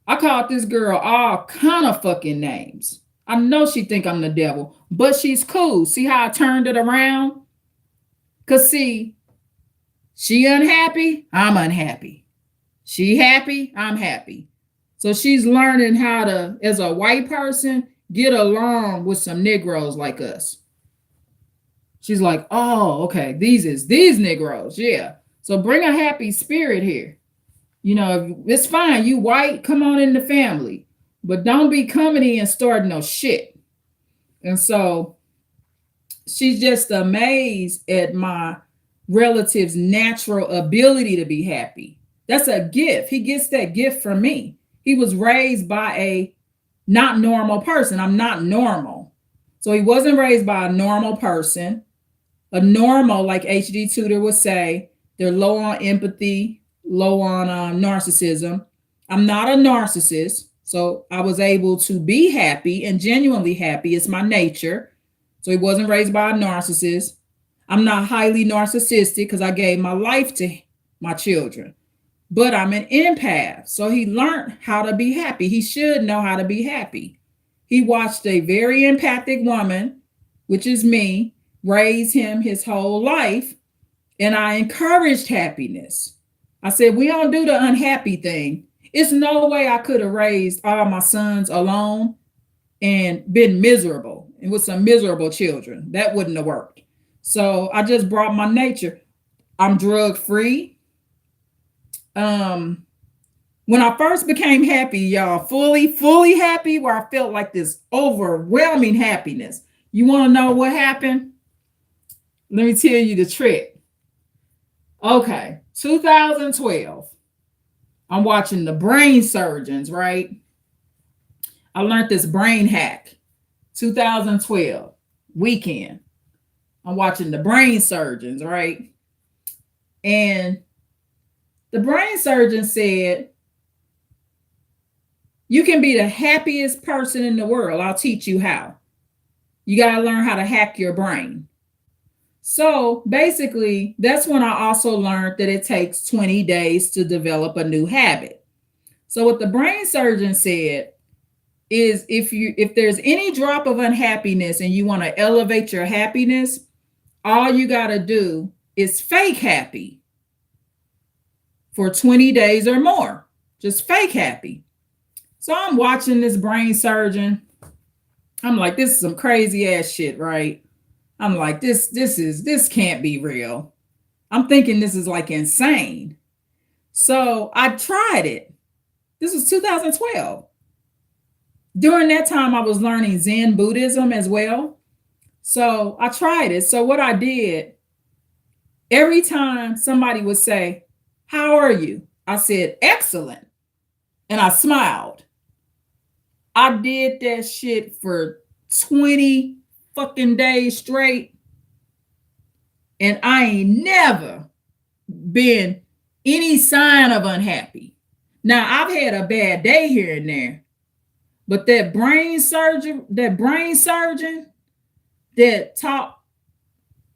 I called this girl all kind of fucking names. I know she think I'm the devil, but she's cool. See how I turned it around? Cause see, she unhappy, I'm unhappy. She happy, I'm happy. So she's learning how to, as a white person, get along with some Negroes like us. She's like, oh, okay, these Negroes, yeah. So bring a happy spirit here. It's fine. You white, come on in the family. But don't be coming in and starting no shit. And so she's just amazed at my relative's natural ability to be happy. That's a gift. He gets that gift from me. He was raised by a not normal person. I'm not normal. So he wasn't raised by a normal person. A normal, like HD Tudor would say, they're low on empathy, low on narcissism. I'm not a narcissist. So I was able to be happy and genuinely happy. It's my nature. So he wasn't raised by a narcissist. I'm not highly narcissistic because I gave my life to my children. But I'm an empath. So he learned how to be happy. He should know how to be happy. He watched a very empathic woman, which is me, raise him his whole life. And I encouraged happiness. I said, we don't do the unhappy thing. It's no way I could have raised all my sons alone and been miserable and with some miserable children. That wouldn't have worked. So I just brought my nature. I'm drug free. When I first became happy, y'all, fully happy, where I felt like this overwhelming happiness. You want to know what happened? Let me tell you the trick. Okay, 2012. I'm watching the brain surgeons, right? I learned this brain hack. 2012 weekend. I'm watching the brain surgeons, right? And the brain surgeon said, you can be the happiest person in the world. I'll teach you how. You got to learn how to hack your brain. So basically, that's when I also learned that it takes 20 days to develop a new habit. So what the brain surgeon said is if there's any drop of unhappiness and you want to elevate your happiness, all you got to do is fake happy for 20 days or more. just fake happy. So I'm watching this brain surgeon. I'm like, this is some crazy ass shit, right? I'm like, this can't be real. I'm thinking this is like insane. So I tried it. This was 2012. During that time, I was learning Zen Buddhism as well. So I tried it. So what I did, every time somebody would say, "How are you?" I said, "Excellent." And I smiled. I did that shit for 20 fucking days straight. And I ain't never been any sign of unhappy. Now I've had a bad day here and there, but that brain surgeon that taught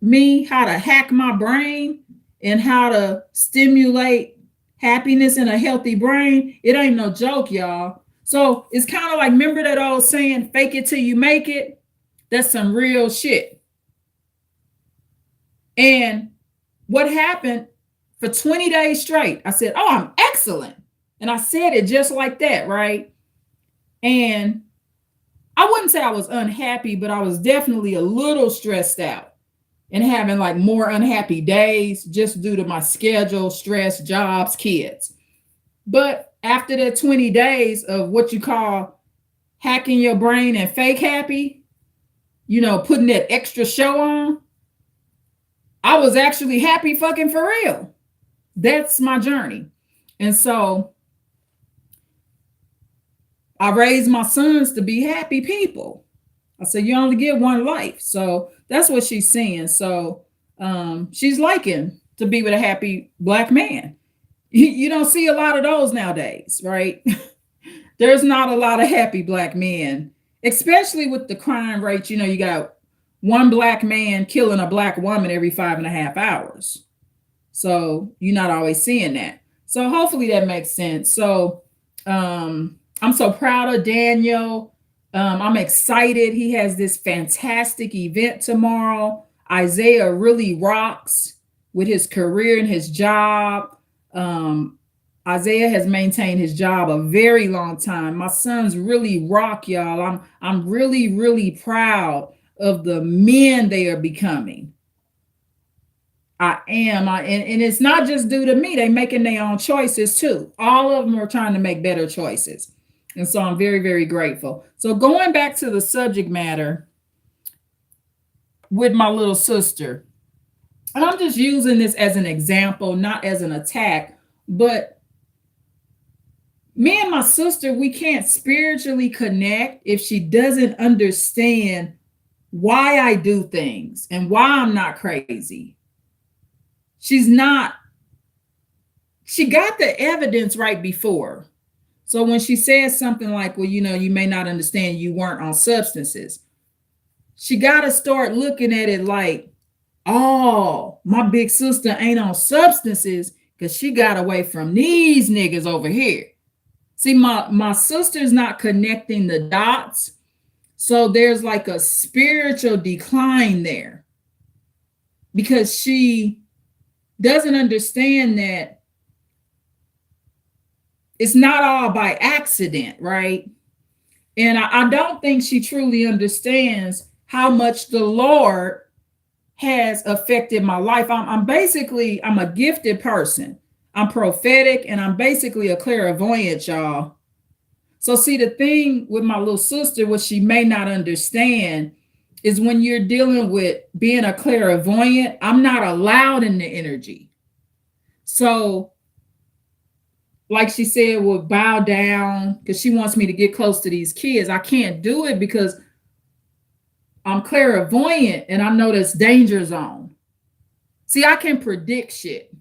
me how to hack my brain and how to stimulate happiness in a healthy brain, it ain't no joke, y'all. So it's kind of like, remember that old saying, fake it till you make it? That's some real shit. And what happened for 20 days straight, I said, "Oh, I'm excellent." And I said it just like that, right? And I wouldn't say I was unhappy, but I was definitely a little stressed out and having like more unhappy days just due to my schedule, stress, jobs, kids. But after the 20 days of what you call hacking your brain and fake happy, putting that extra show on, I was actually happy fucking for real. That's my journey. And so I raised my sons to be happy people. I said, you only get one life. So that's what she's seeing. So she's liking to be with a happy Black man. You don't see a lot of those nowadays, right? There's not a lot of happy Black men, especially with the crime rate. You got one Black man killing a Black woman every 5.5 hours. So you're not always seeing that. So hopefully that makes sense. So I'm so proud of Daniel. I'm excited. He has this fantastic event tomorrow. Isaiah really rocks with his career and his job. Isaiah has maintained his job a very long time. My sons really rock, y'all. I'm really, really proud of the men they are becoming. I am. And it's not just due to me. They're making their own choices too. All of them are trying to make better choices. And so I'm very, very grateful. So going back to the subject matter with my little sister, and I'm just using this as an example, not as an attack, but me and my sister, we can't spiritually connect if she doesn't understand why I do things and why I'm not crazy. She got the evidence right before. So when she says something like, well, you may not understand you weren't on substances, she got to start looking at it like, oh, my big sister ain't on substances because she got away from these niggas over here. See, my sister's not connecting the dots. So there's like a spiritual decline there because she doesn't understand that it's not all by accident, right? And I don't think she truly understands how much the Lord has affected my life. I'm a gifted person. I'm prophetic and I'm basically a clairvoyant, y'all. So see, the thing with my little sister, what she may not understand is when you're dealing with being a clairvoyant, I'm not allowed in the energy. So like she said, will bow down because she wants me to get close to these kids. I can't do it because I'm clairvoyant and I know that's danger zone. See, I can predict shit.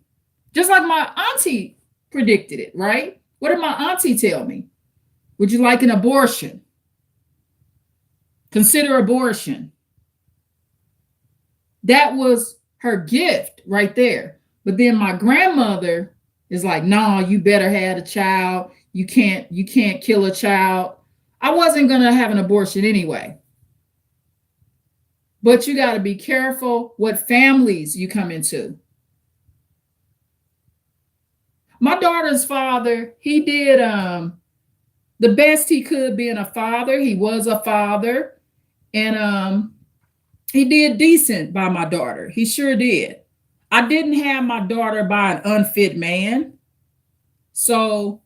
Just like my auntie predicted it, right? What did my auntie tell me? Would you like an abortion? Consider abortion. That was her gift right there. But then my grandmother is like, no, you better have a child. You can't kill a child. I wasn't going to have an abortion anyway. But you got to be careful what families you come into. My daughter's father, he did the best he could being a father. He was a father, and he did decent by my daughter. He sure did. I didn't have my daughter by an unfit man. So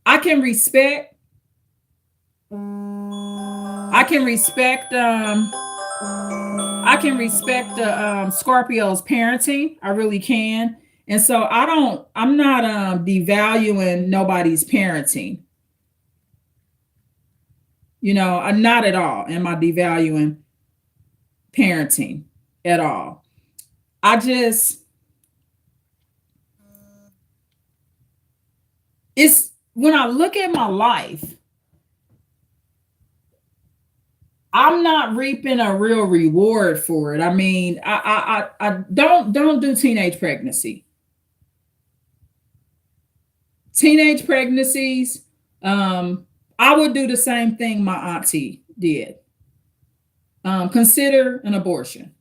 I can respect I can respect Scorpio's parenting. I really can. And so I'm not devaluing nobody's parenting. I'm not at all. Am I devaluing parenting at all? I just, it's when I look at my life, I'm not reaping a real reward for it. I mean, I don't do teenage pregnancy. Teenage pregnancies, I would do the same thing my auntie did. Consider an abortion.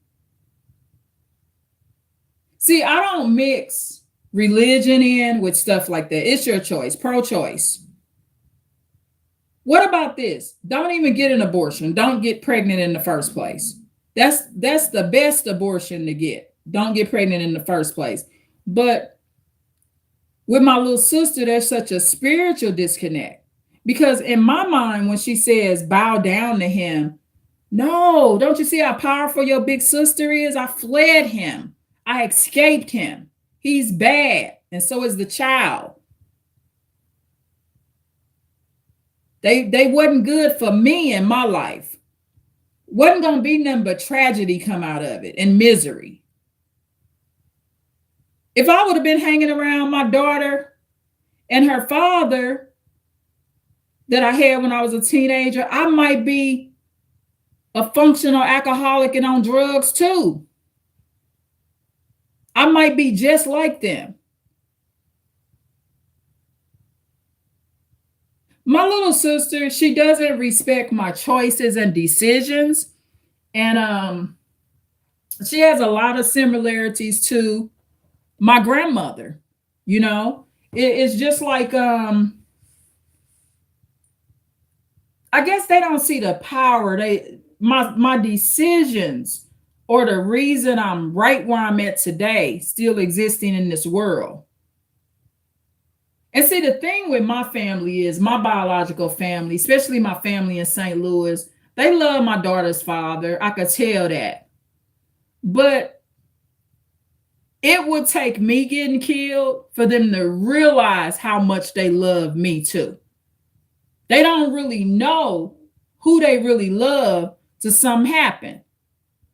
See, I don't mix religion in with stuff like that. It's your choice, pro-choice. What about this? Don't even get an abortion. Don't get pregnant in the first place. That's the best abortion to get. Don't get pregnant in the first place. But with my little sister, there's such a spiritual disconnect. Because in my mind, when she says bow down to him, no, don't you see how powerful your big sister is? I fled him. I escaped him. He's bad. And so is the child. They wasn't good for me in my life. Wasn't going to be nothing but tragedy come out of it and misery. If I would have been hanging around my daughter and her father that I had when I was a teenager, I might be a functional alcoholic and on drugs too. I might be just like them. My little sister, she doesn't respect my choices and decisions. And she has a lot of similarities to my grandmother. It's just like I guess they don't see the power. My decisions or the reason I'm right where I'm at today, still existing in this world. And see, the thing with my family is my biological family, especially my family in St. Louis, they love my daughter's father. I could tell that. But it would take me getting killed for them to realize how much they love me too. They don't really know who they really love till something happen.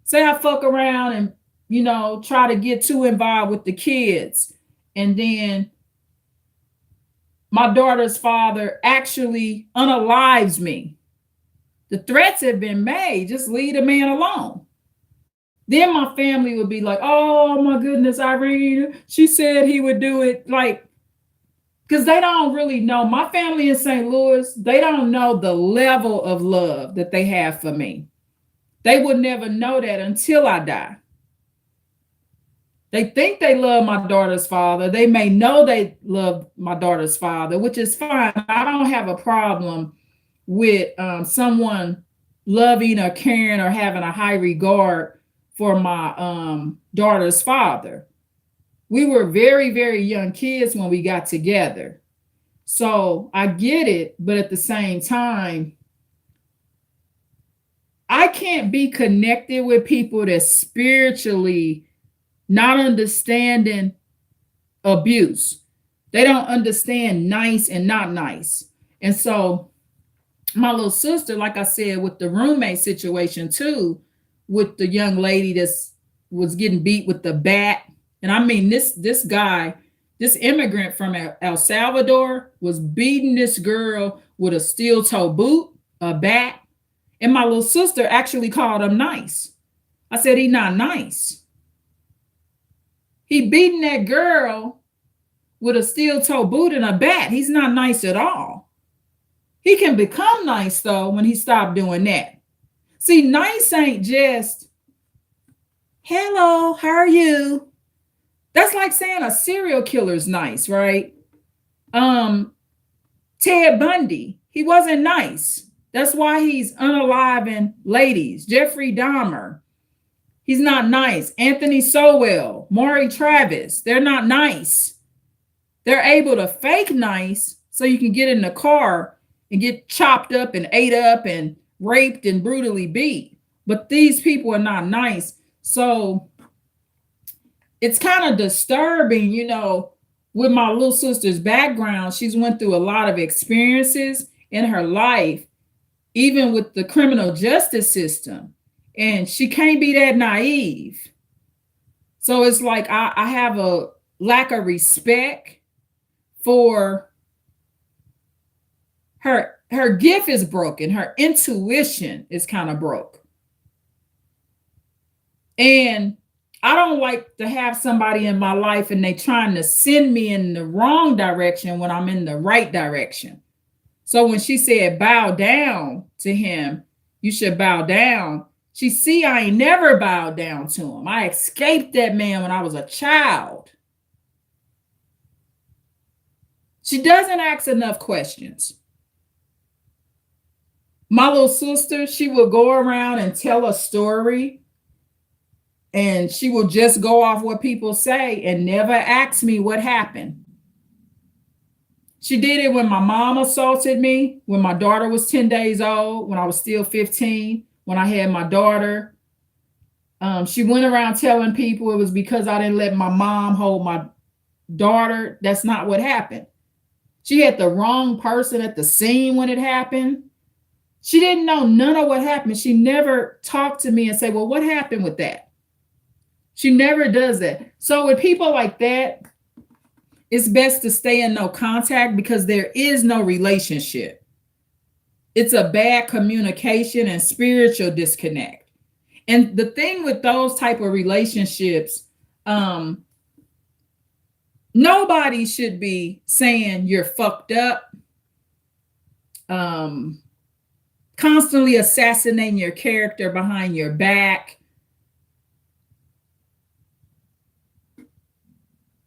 Say I fuck around and, try to get too involved with the kids. And then my daughter's father actually unalives me. The threats have been made. Just leave the man alone. Then my family would be like, oh my goodness, Irene, she said he would do it. Like, because they don't really know. My family in St. Louis, they don't know the level of love that they have for me. They would never know that until I die. They think they love my daughter's father. They may know they love my daughter's father, which is fine. I don't have a problem with someone loving or caring or having a high regard for my daughter's father. We were very, very young kids when we got together. So I get it, but at the same time, I can't be connected with people that spiritually not understanding abuse. They don't understand nice and not nice. And so my little sister, like I said, with the roommate situation too, with the young lady that was getting beat with the bat. And I mean, this guy, this immigrant from El Salvador was beating this girl with a steel toe boot, a bat. And my little sister actually called him nice. I said, he not nice. He beating that girl with a steel toe boot and a bat. He's not nice at all. He can become nice though when he stopped doing that. See, nice ain't just, hello, how are you? That's like saying a serial killer's nice, right? Um, Ted Bundy, he wasn't nice. That's why he's unaliving ladies. Jeffrey Dahmer, he's not nice. Anthony Sowell, Maury Travis, they're not nice. They're able to fake nice so you can get in the car and get chopped up and ate up and raped and brutally beat. But these people are not nice. So it's kind of disturbing, with my little sister's background. She's went through a lot of experiences in her life, even with the criminal justice system. And she can't be that naive. So it's like I have a lack of respect for her gift is broken. Her intuition is kind of broke. And I don't like to have somebody in my life and they trying to send me in the wrong direction when I'm in the right direction. So when she said bow down to him, you should bow down. I ain't never bowed down to him. I escaped that man when I was a child. She doesn't ask enough questions. My little sister, she will go around and tell a story and she will just go off what people say and never ask me what happened. She did it when my mom assaulted me, when my daughter was 10 days old, when I was still 15, when I had my daughter. She went around telling people it was because I didn't let my mom hold my daughter. That's not what happened. She had the wrong person at the scene when it happened. She didn't know none of what happened. She never talked to me and said, well, what happened with that? She never does that. So with people like that, it's best to stay in no contact because there is no relationship. It's a bad communication and spiritual disconnect. And the thing with those type of relationships, nobody should be saying you're fucked up, constantly assassinating your character behind your back.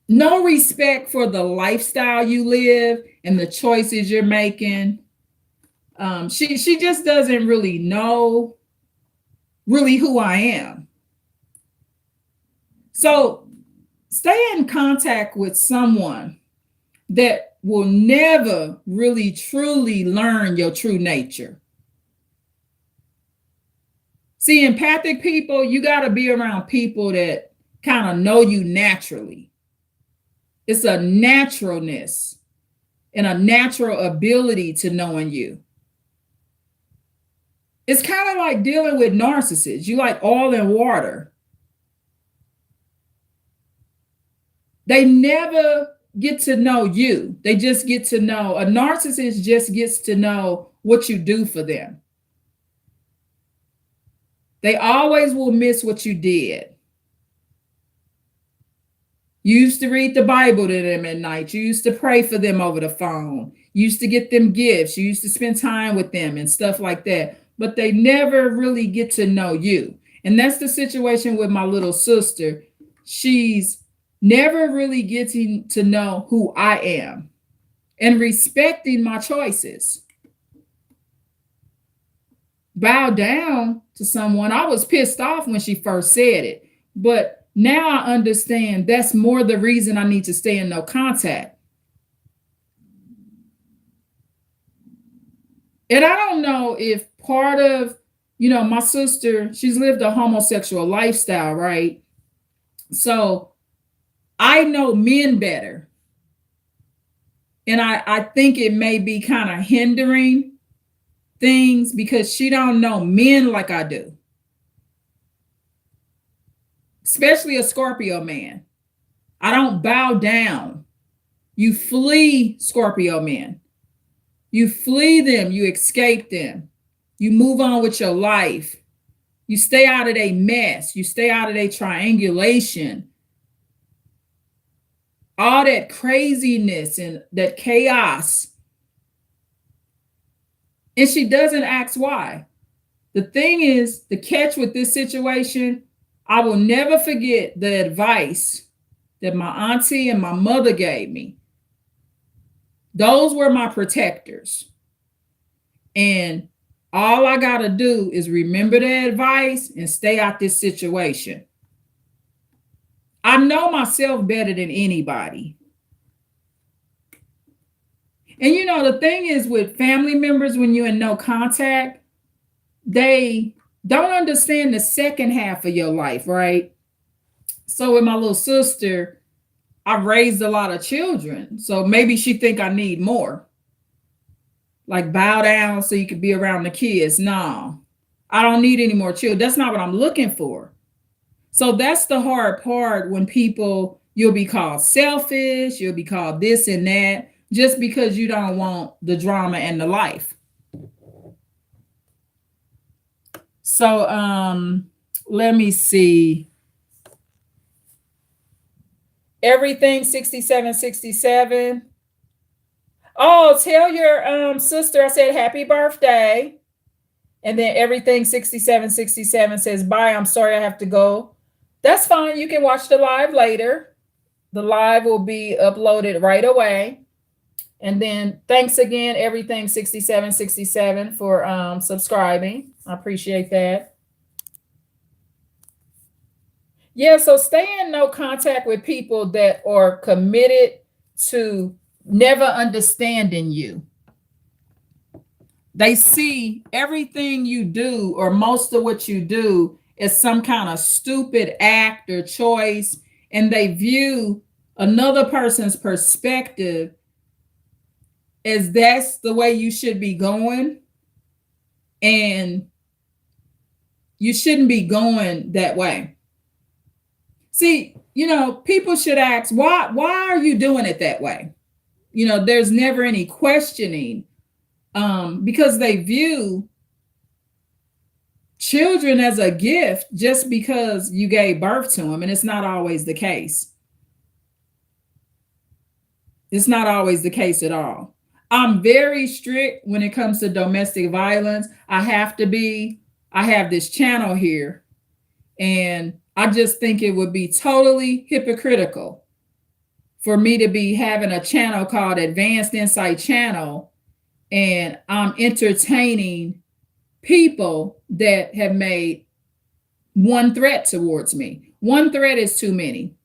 No respect for the lifestyle you live and the choices you're making. She just doesn't really know really who I am. So stay in contact with someone that will never really truly learn your true nature. See, empathic people, you got to be around people that kind of know you naturally. It's a naturalness and a natural ability to knowing you. It's kind of like dealing with narcissists. You like oil and water. They never get to know you. They just get to know, a narcissist just gets to know what you do for them. They always will miss what you did. You used to read the Bible to them at night. You used to pray for them over the phone. You used to get them gifts. You used to spend time with them and stuff like that. But they never really get to know you. And that's the situation with my little sister. She's never really getting to know who I am and respecting my choices. Bow down to someone. I was pissed off when she first said it, but now I understand that's more the reason I need to stay in no contact. And I don't know if part of, my sister, she's lived a homosexual lifestyle, right? So I know men better. And I think it may be kind of hindering things because she don't know men like I do. Especially a Scorpio man. I don't bow down. You flee Scorpio men. You flee them. You escape them. You move on with your life. You stay out of their mess. You stay out of their triangulation. All that craziness and that chaos. And she doesn't ask why. The thing is, the catch with this situation, I will never forget the advice that my auntie and my mother gave me. Those were my protectors. And all I got to do is remember the advice and stay out this situation. I know myself better than anybody. And you know, the thing is with family members, when you're in no contact, they don't understand the second half of your life, right? So with my little sister, I've raised a lot of children. So maybe she think I need more. Like bow down so you could be around the kids. No, I don't need any more children. That's not what I'm looking for. So that's the hard part when people, you'll be called selfish, you'll be called this and that, just because you don't want the drama and the life. So let me see. Everything 6767. Oh, tell your sister I said happy birthday. And then everything 6767 says, bye, I'm sorry I have to go. That's fine. You can watch the live later. The live will be uploaded right away. And then thanks again, everything 6767 for subscribing. I appreciate that. Yeah, so stay in no contact with people that are committed to never understanding you. They see everything you do or most of what you do as some kind of stupid act or choice, and they view another person's perspective as that's the way you should be going, and you shouldn't be going that way. See, you know, people should ask, why are you doing it that way? You know, there's never any questioning, because they view children as a gift just because you gave birth to them, and it's not always the case. It's not always the case at all. I'm very strict when it comes to domestic violence. I have to be. I have this channel here, and I just think it would be totally hypocritical for me to be having a channel called Advanced Insight Channel, and I'm entertaining people that have made one threat towards me. One threat is too many.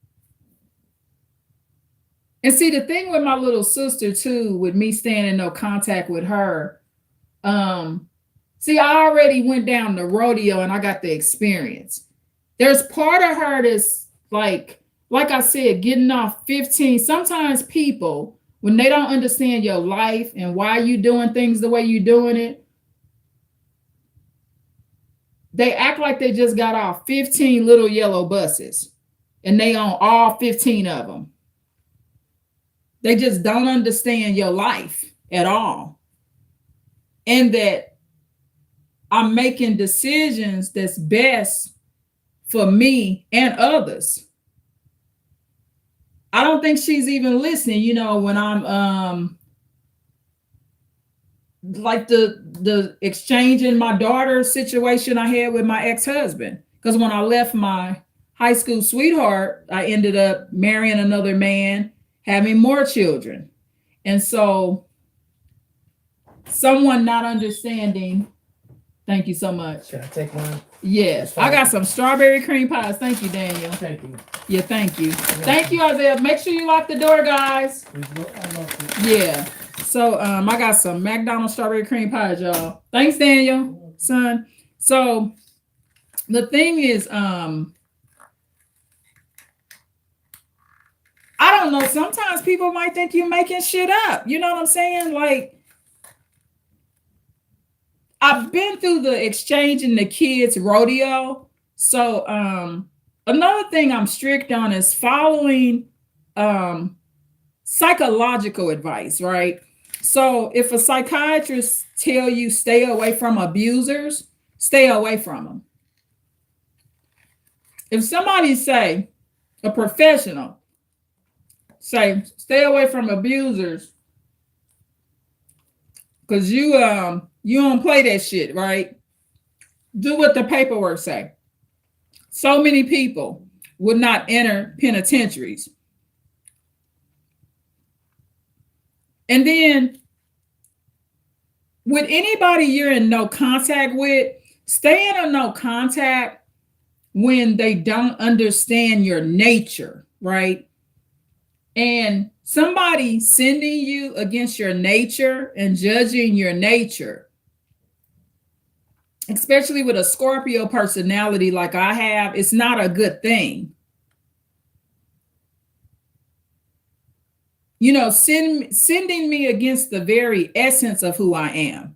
And see, the thing with my little sister too, with me staying in no contact with her, see, I already went down the rodeo and I got the experience. There's part of her that's like I said, getting off 15. Sometimes people, when they don't understand your life and why you doing things the way you're doing it, they act like they just got off 15 little yellow buses and they on all 15 of them. They just don't understand your life at all. And that I'm making decisions that's best for me and others. I don't think she's even listening, you know, when I'm like the exchanging my daughter situation I had with my ex-husband. Because when I left my high school sweetheart, I ended up marrying another man, having more children. And so someone not understanding. Thank you so much. Can I take one? Yes, I got some strawberry cream pies. Thank you, Daniel. Thank you. Yeah, thank you. Thank you, Isaiah. Make sure you lock the door, guys. Yeah. So I got some McDonald's strawberry cream pies, y'all. Thanks, Daniel, son. So the thing is, I don't know. Sometimes people might think you're making shit up. You know what I'm saying? Like, I've been through the exchanging the kids rodeo. So another thing I'm strict on is following psychological advice, right? So if a psychiatrist tell you stay away from abusers, stay away from them. If somebody say, a professional, say stay away from abusers, because you don't play that shit, right? Do what the paperwork say. So many people would not enter penitentiaries And then with anybody you're in no contact with, stay in a no contact when they don't understand your nature, right? And somebody sending you against your nature and judging your nature, especially with a Scorpio personality like I have, it's not a good thing. You know, sending me against the very essence of who I am,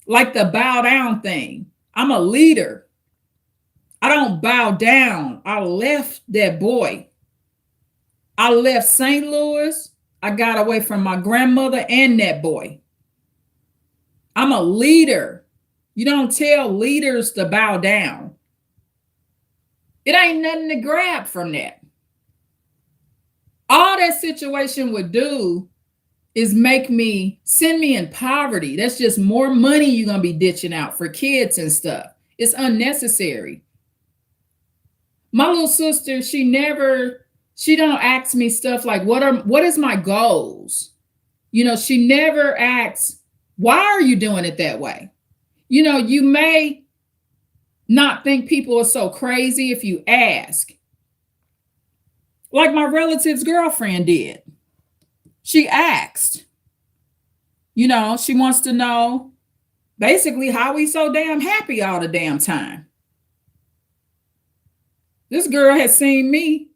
like the bow down thing. I'm a leader. I don't bow down. I left that boy. I left St. Louis. I got away from my grandmother and that boy. I'm a leader. You don't tell leaders to bow down. It ain't nothing to grab from that. All that situation would do is send me in poverty. That's just more money you're going to be ditching out for kids and stuff. It's unnecessary. My little sister, she don't ask me stuff like, what is my goals? You know, she never asks, why are you doing it that way? You know, you may not think people are so crazy if you ask. Like my relative's girlfriend did. She asked. You know, she wants to know basically how we so damn happy all the damn time. This girl has seen me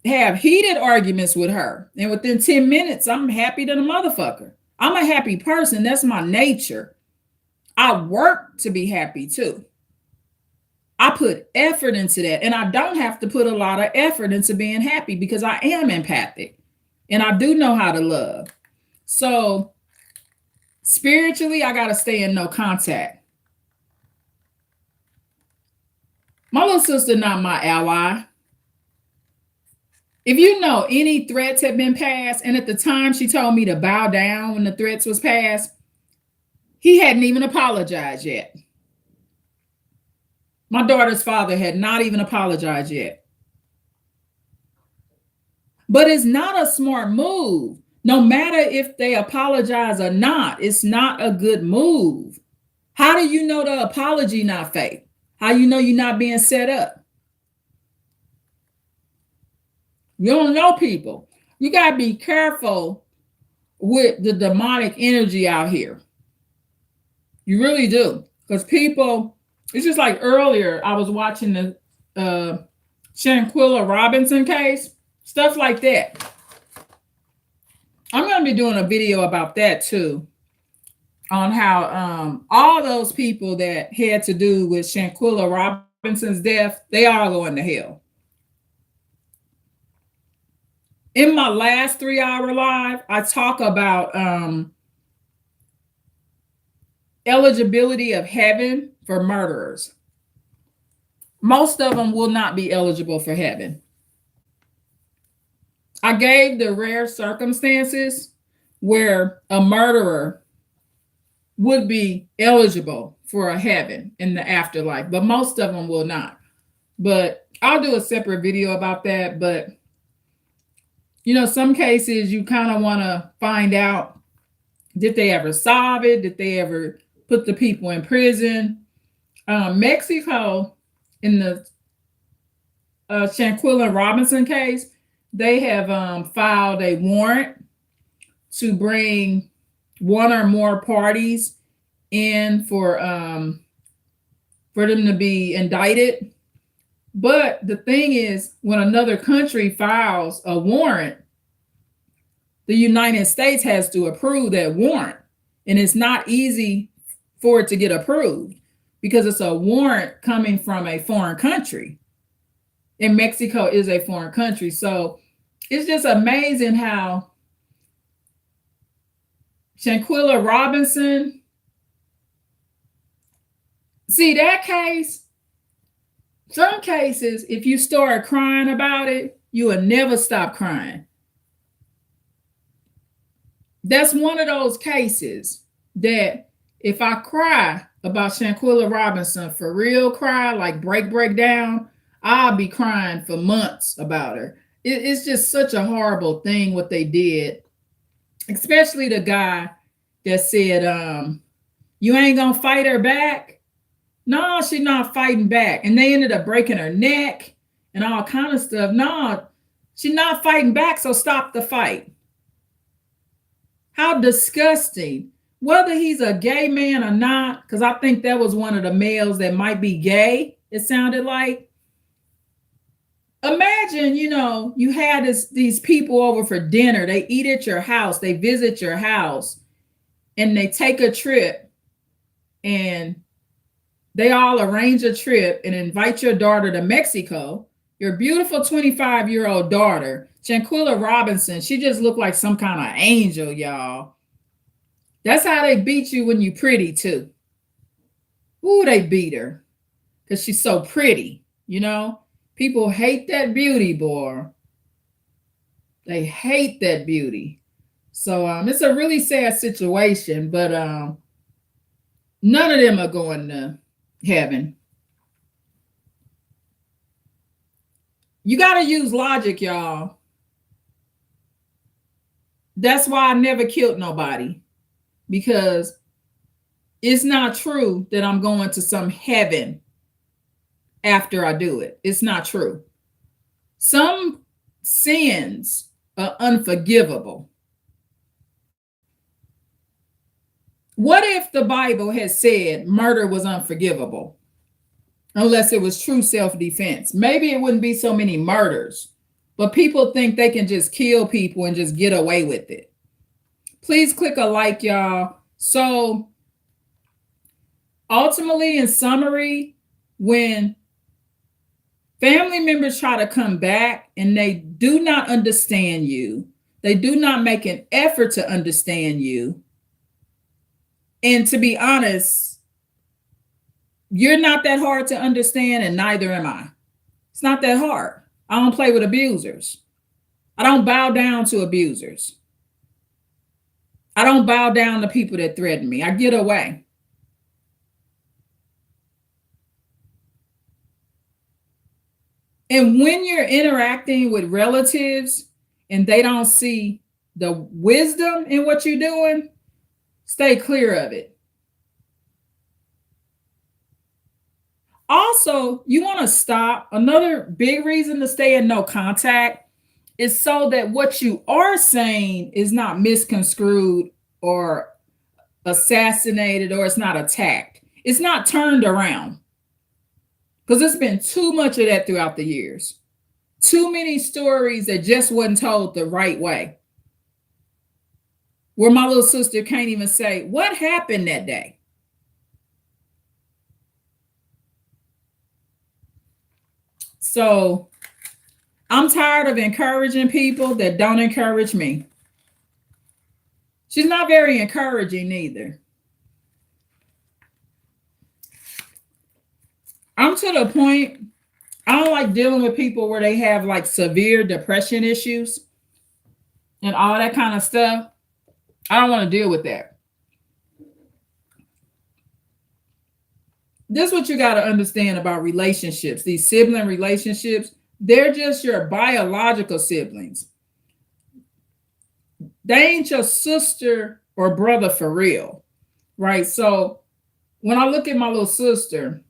have heated arguments with her. And within 10 minutes, I'm happy to the motherfucker. I'm a happy person. That's my nature. I work to be happy too. I put effort into that. And I don't have to put a lot of effort into being happy because I am empathic. And I do know how to love. So spiritually, I got to stay in no contact. My little sister, not my ally. If you know any threats have been passed, and at the time she told me to bow down when the threats was passed, he hadn't even apologized yet. My daughter's father had not even apologized yet. But it's not a smart move. No matter if they apologize or not, it's not a good move. How do you know the apology not fake? How you know you're not being set up? You don't know people. You got to be careful with the demonic energy out here. You really do. Because people, it's just like earlier, I was watching the Shanquella Robinson case, stuff like that. I'm going to be doing a video about that too, on how all those people that had to do with Shanquella Robinson's death, they all going to hell. In my last 3-hour live, I talk about eligibility of heaven for murderers. Most of them will not be eligible for heaven. I gave the rare circumstances where a murderer would be eligible for a heaven in the afterlife, but most of them will not. But I'll do a separate video about that. But, you know, some cases you kind of want to find out, did they ever solve it? Did they ever put the people in prison? Mexico, in the Shanquella Robinson case, they have filed a warrant to bring one or more parties in for them to be indicted. But the thing is, when another country files a warrant, the United States has to approve that warrant. And it's not easy for it to get approved because it's a warrant coming from a foreign country. And Mexico is a foreign country. So it's just amazing how Shanquella Robinson, see that case, some cases, if you start crying about it, you will never stop crying. That's one of those cases that if I cry about Shanquella Robinson, for real cry, like break down, I'll be crying for months about her. It's just such a horrible thing what they did. especially the guy that said, you ain't gonna fight her back. No, she's not fighting back. And they ended up breaking her neck and all kind of stuff. No, she's not fighting back, so stop the fight. How disgusting. Whether he's a gay man or not, because I think that was one of the males that might be gay, it sounded like. Imagine, you had these people over for dinner. They eat at your house, they visit your house, and they take a trip, and they all arrange a trip and invite your daughter to Mexico. Your beautiful 25-year-old daughter, Shanquilla Robinson, she just looked like some kind of angel, y'all. That's how they beat you when you pretty too. Ooh, they beat her because she's so pretty, People hate that beauty, boy. They hate that beauty. So it's a really sad situation, but none of them are going to heaven. You got to use logic, y'all. That's why I never killed nobody, because it's not true that I'm going to some heaven after I do it. It's not true. Some sins are unforgivable. What if the Bible has said murder was unforgivable? Unless it was true self-defense. Maybe it wouldn't be so many murders, but people think they can just kill people and just get away with it. Please click a like, y'all. So ultimately, in summary, when family members try to come back and they do not understand you, they do not make an effort to understand you. And to be honest, you're not that hard to understand, and neither am I. It's not that hard. I don't play with abusers. I don't bow down to abusers. I don't bow down to people that threaten me. I get away. And when you're interacting with relatives and they don't see the wisdom in what you're doing, stay clear of it. Also, you want to stop. Another big reason to stay in no contact is so that what you are saying is not misconstrued or assassinated, or it's not attacked. It's not turned around. Because there's been too much of that throughout the years. Too many stories that just wasn't told the right way. Where my little sister can't even say, what happened that day? So I'm tired of encouraging people that don't encourage me. She's not very encouraging either. I'm to the point, I don't like dealing with people where they have like severe depression issues and all that kind of stuff. I don't want to deal with that. This is what you got to understand about relationships. These sibling relationships, they're just your biological siblings. They ain't your sister or brother for real, right? So when I look at my little sister,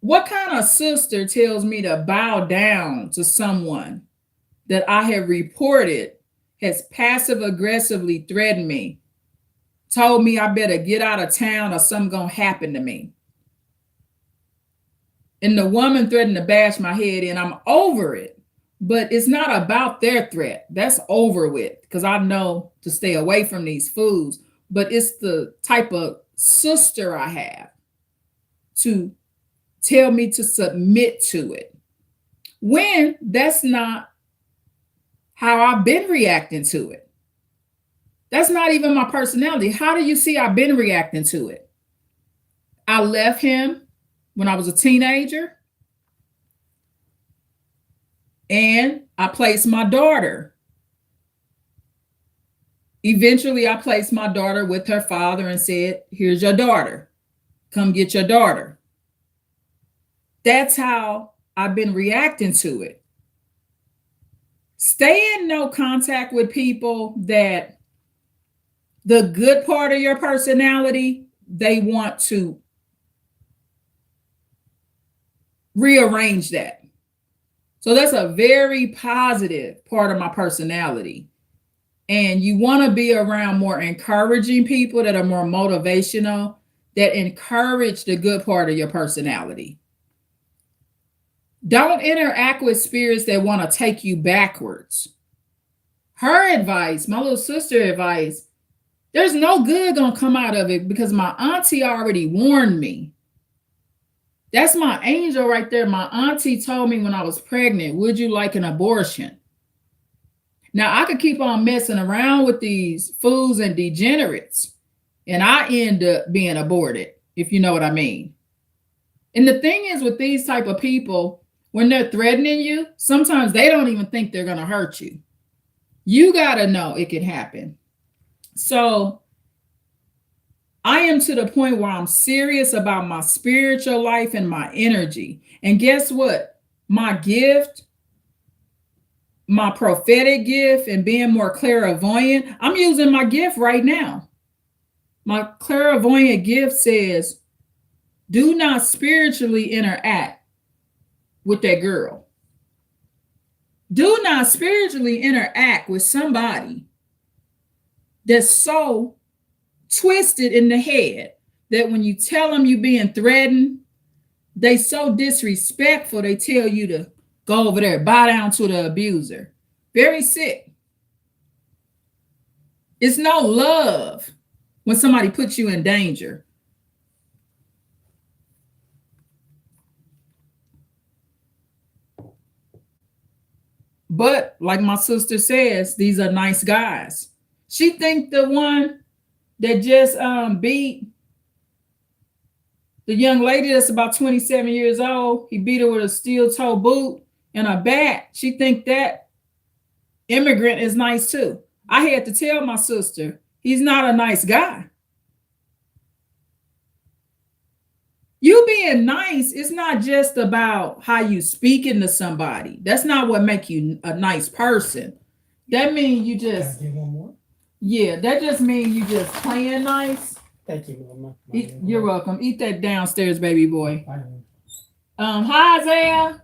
what kind of sister tells me to bow down to someone that I have reported has passive aggressively threatened me, told me I better get out of town or something gonna happen to me? And the woman threatened to bash my head in. I'm over it, but it's not about their threat. That's over with because I know to stay away from these foods, but it's the type of sister I have to tell me to submit to it, when that's not how I've been reacting to it. That's not even my personality. How do you see I've been reacting to it? I left him when I was a teenager, and I placed my daughter. Eventually, I placed my daughter with her father and said, here's your daughter. Come get your daughter. That's how I've been reacting to it. Stay in no contact with people that the good part of your personality, they want to rearrange that. So that's a very positive part of my personality. And you want to be around more encouraging people that are more motivational, that encourage the good part of your personality. Don't interact with spirits that want to take you backwards. Her advice, my little sister advice, there's no good gonna come out of it because my auntie already warned me. That's my angel right there. My auntie told me when I was pregnant, would you like an abortion? Now I could keep on messing around with these fools and degenerates, and I end up being aborted, if you know what I mean. And the thing is with these type of people, when they're threatening you, sometimes they don't even think they're gonna hurt you. You gotta know it can happen. So I am to the point where I'm serious about my spiritual life and my energy. And guess what? My gift, my prophetic gift, and being more clairvoyant, I'm using my gift right now. My clairvoyant gift says, do not spiritually interact with that girl. Do not spiritually interact with somebody that's so twisted in the head that when you tell them you're being threatened, they so disrespectful, they tell you to go over there, bow down to the abuser. Very sick. It's no love when somebody puts you in danger. But like my sister says, these are nice guys. She think the one that just beat the young lady that's about 27 years old, he beat her with a steel toe boot and a bat. She think that immigrant is nice too. I had to tell my sister, he's not a nice guy. You being nice, it's not just about how you speaking to somebody. That's not what make you a nice person. That means you just Can I get one more? Yeah, that just means you just playing nice. Thank you, Mama. You're welcome. Eat that downstairs, baby boy. I Hi Isaiah.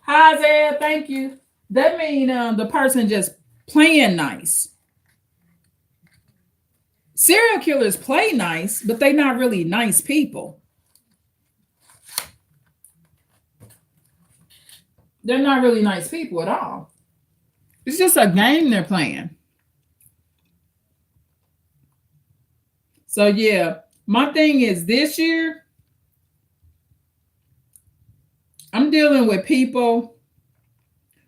Hi Isaiah. Thank you. That means the person just playing nice. Serial killers play nice, but they're not really nice people. They're not really nice people at all. It's just a game they're playing. So yeah, my thing is this year, I'm dealing with people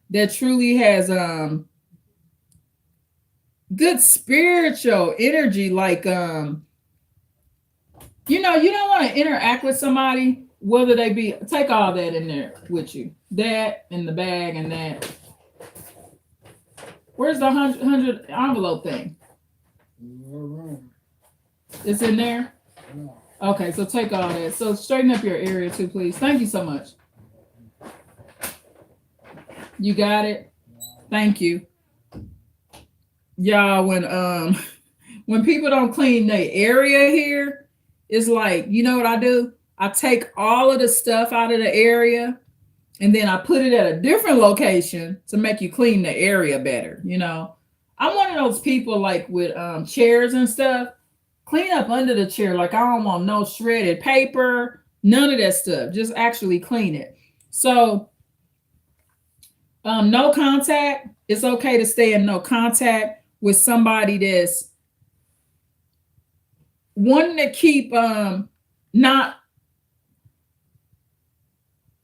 that truly has good spiritual energy. Like you don't want to interact with somebody, whether they be take all that in there with you. That in the bag and that. Where's the 100 envelope thing? It's in there? Okay, so take all that. So straighten up your area too, please. Thank you so much. You got it? Thank you. Y'all, when people don't clean the area here, it's like, you know what I do? I take all of the stuff out of the area and then I put it at a different location to make you clean the area better. I'm one of those people like with chairs and stuff. Clean up under the chair. Like I don't want no shredded paper, none of that stuff. Just actually clean it. So no contact. It's okay to stay in no contact with somebody that's wanting to keep not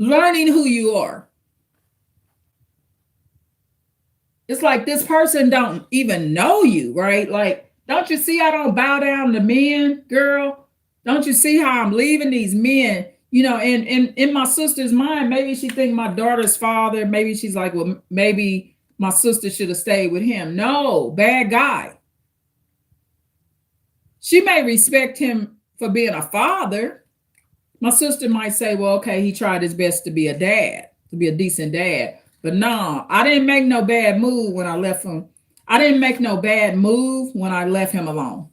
learning who you are. It's like this person don't even know you, right? Like, don't you see I don't bow down to men, girl? Don't you see how I'm leaving these men? And in my sister's mind, maybe she think my daughter's father, maybe she's like, well, maybe my sister should have stayed with him. No, bad guy. She may respect him for being a father. My sister might say, well, okay, he tried his best to be a dad. to be a decent dad. But no, I didn't make no bad move when I left him. I didn't make no bad move when I left him alone.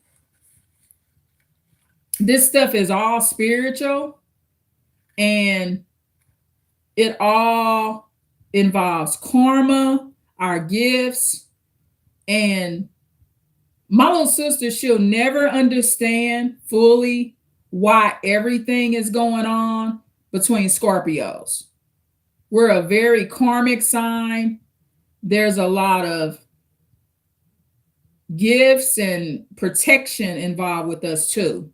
This stuff is all spiritual, and it all involves karma, our gifts, and my little sister, she'll never understand fully why everything is going on between Scorpios. We're a very karmic sign. There's a lot of gifts and protection involved with us too.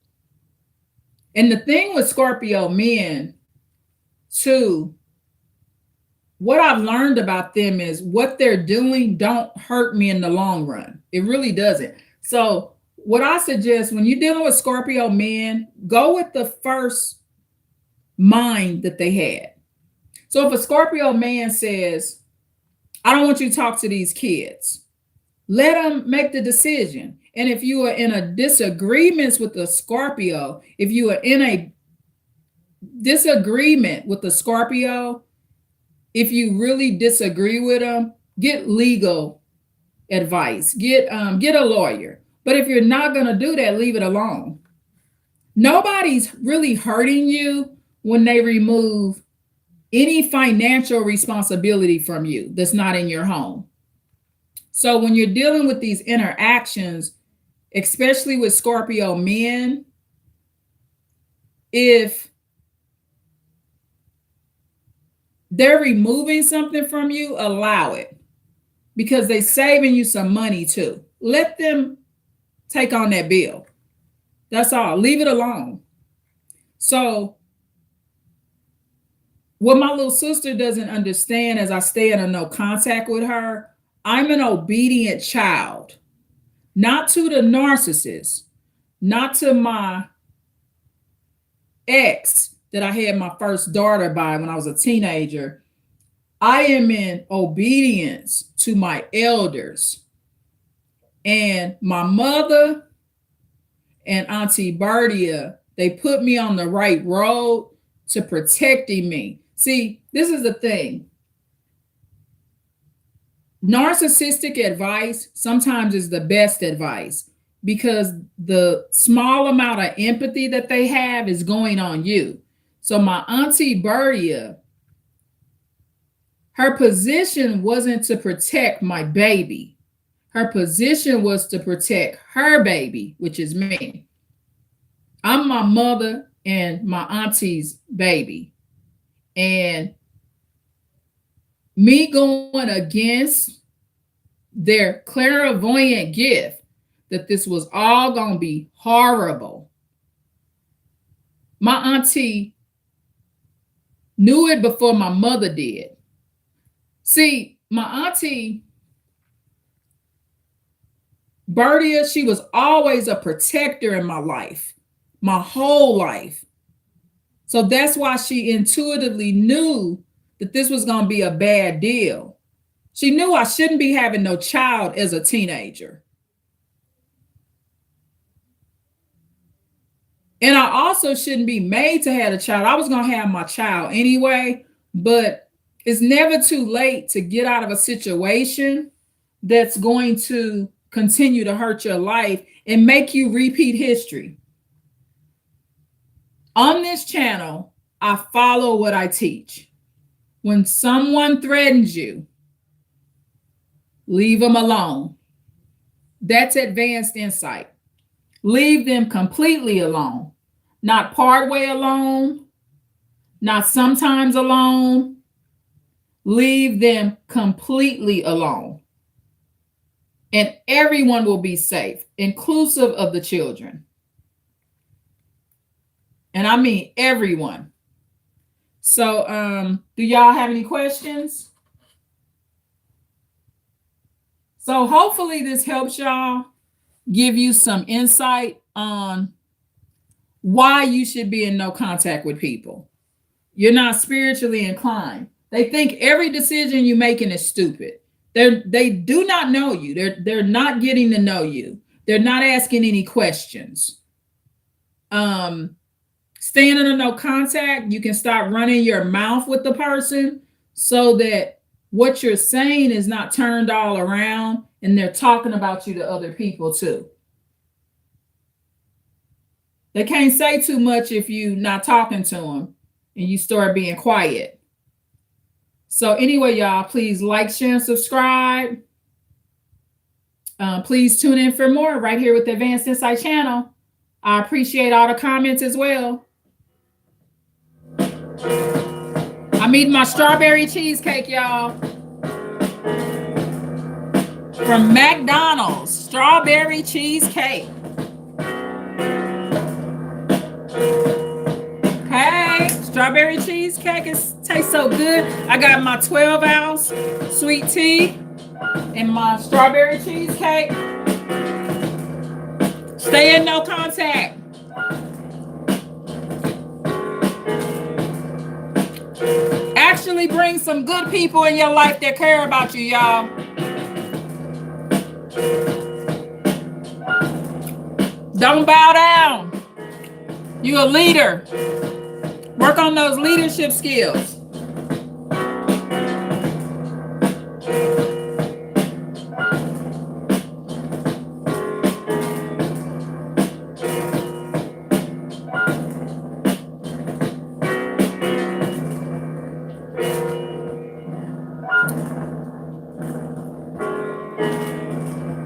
And the thing with Scorpio men too, what I've learned about them is what they're doing don't hurt me in the long run. It really doesn't. So what I suggest when you're dealing with Scorpio men, go with the first mind that they had. So if a Scorpio man says, I don't want you to talk to these kids, let them make the decision. And if you are in a disagreements with the Scorpio, if you are in a disagreement with the Scorpio, if you really disagree with them, get legal advice, get a lawyer. But if you're not going to do that, leave it alone. Nobody's really hurting you when they remove any financial responsibility from you that's not in your home. So when you're dealing with these interactions, especially with Scorpio men, if they're removing something from you, allow it, because they're saving you some money too. Let them take on that bill. That's all. Leave it alone. So what my little sister doesn't understand, as I stay in a no contact with her, I'm an obedient child, not to the narcissist, not to my ex that I had my first daughter by when I was a teenager. I am in obedience to my elders. And my mother and Auntie Bertia, they put me on the right road to protecting me. See, this is the thing. Narcissistic advice sometimes is the best advice because the small amount of empathy that they have is going on you. So my Auntie Bertia, her position wasn't to protect my baby. Her position was to protect her baby, which is me. I'm my mother and my auntie's baby. And me going against their clairvoyant gift that this was all going to be horrible. My auntie knew it before my mother did. See, my auntie Bertia, she was always a protector in my life, my whole life. So that's why she intuitively knew that this was going to be a bad deal. She knew I shouldn't be having no child as a teenager. And I also shouldn't be made to have a child. I was going to have my child anyway, but it's never too late to get out of a situation that's going to continue to hurt your life and make you repeat history. On this channel, I follow what I teach. When someone threatens you, leave them alone. That's advanced insight. Leave them completely alone. Not partway alone, not sometimes alone. Leave them completely alone. And everyone will be safe, inclusive of the children. And I mean everyone. So do y'all have any questions? So hopefully this helps y'all, give you some insight on why you should be in no contact with people. You're not spiritually inclined. They think every decision you're making is stupid. They do not know you. They're not getting to know you. They're not asking any questions. Staying in a no contact, you can start running your mouth with the person. so that what you're saying is not turned all around and they're talking about you to other people too. They can't say too much if you're not talking to them and you start being quiet. So anyway, y'all, please like, share, and subscribe. Please tune in for more right here with the Advanced Insight channel. I appreciate all the comments as well. I'm eating my strawberry cheesecake, y'all. From McDonald's, strawberry cheesecake. Hey, strawberry cheesecake tastes so good. I got my 12-ounce sweet tea and my strawberry cheesecake. Stay in no contact. Actually bring some good people in your life that care about you, y'all. Don't bow down. You're a leader. Work on those leadership skills.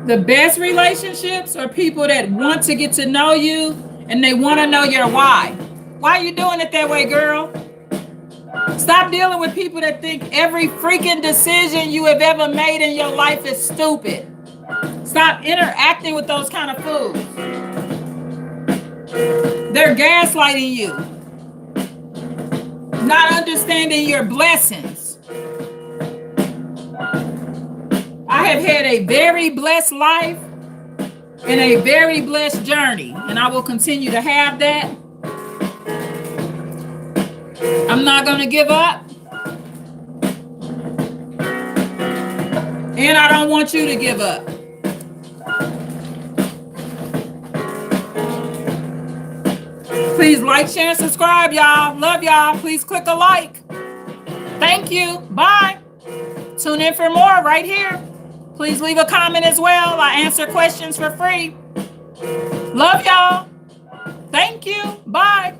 The best relationships are people that want to get to know you and they want to know your why. Why are you doing it that way, girl? Stop dealing with people that think every freaking decision you have ever made in your life is stupid. Stop interacting with those kind of fools. They're gaslighting you, not understanding your blessings. I have had a very blessed life and a very blessed journey, and I will continue to have that. I'm not going to give up. And I don't want you to give up. Please like, share, and subscribe, y'all. Love y'all. Please click a like. Thank you. Bye. Tune in for more right here. Please leave a comment as well. I answer questions for free. Love y'all. Thank you. Bye.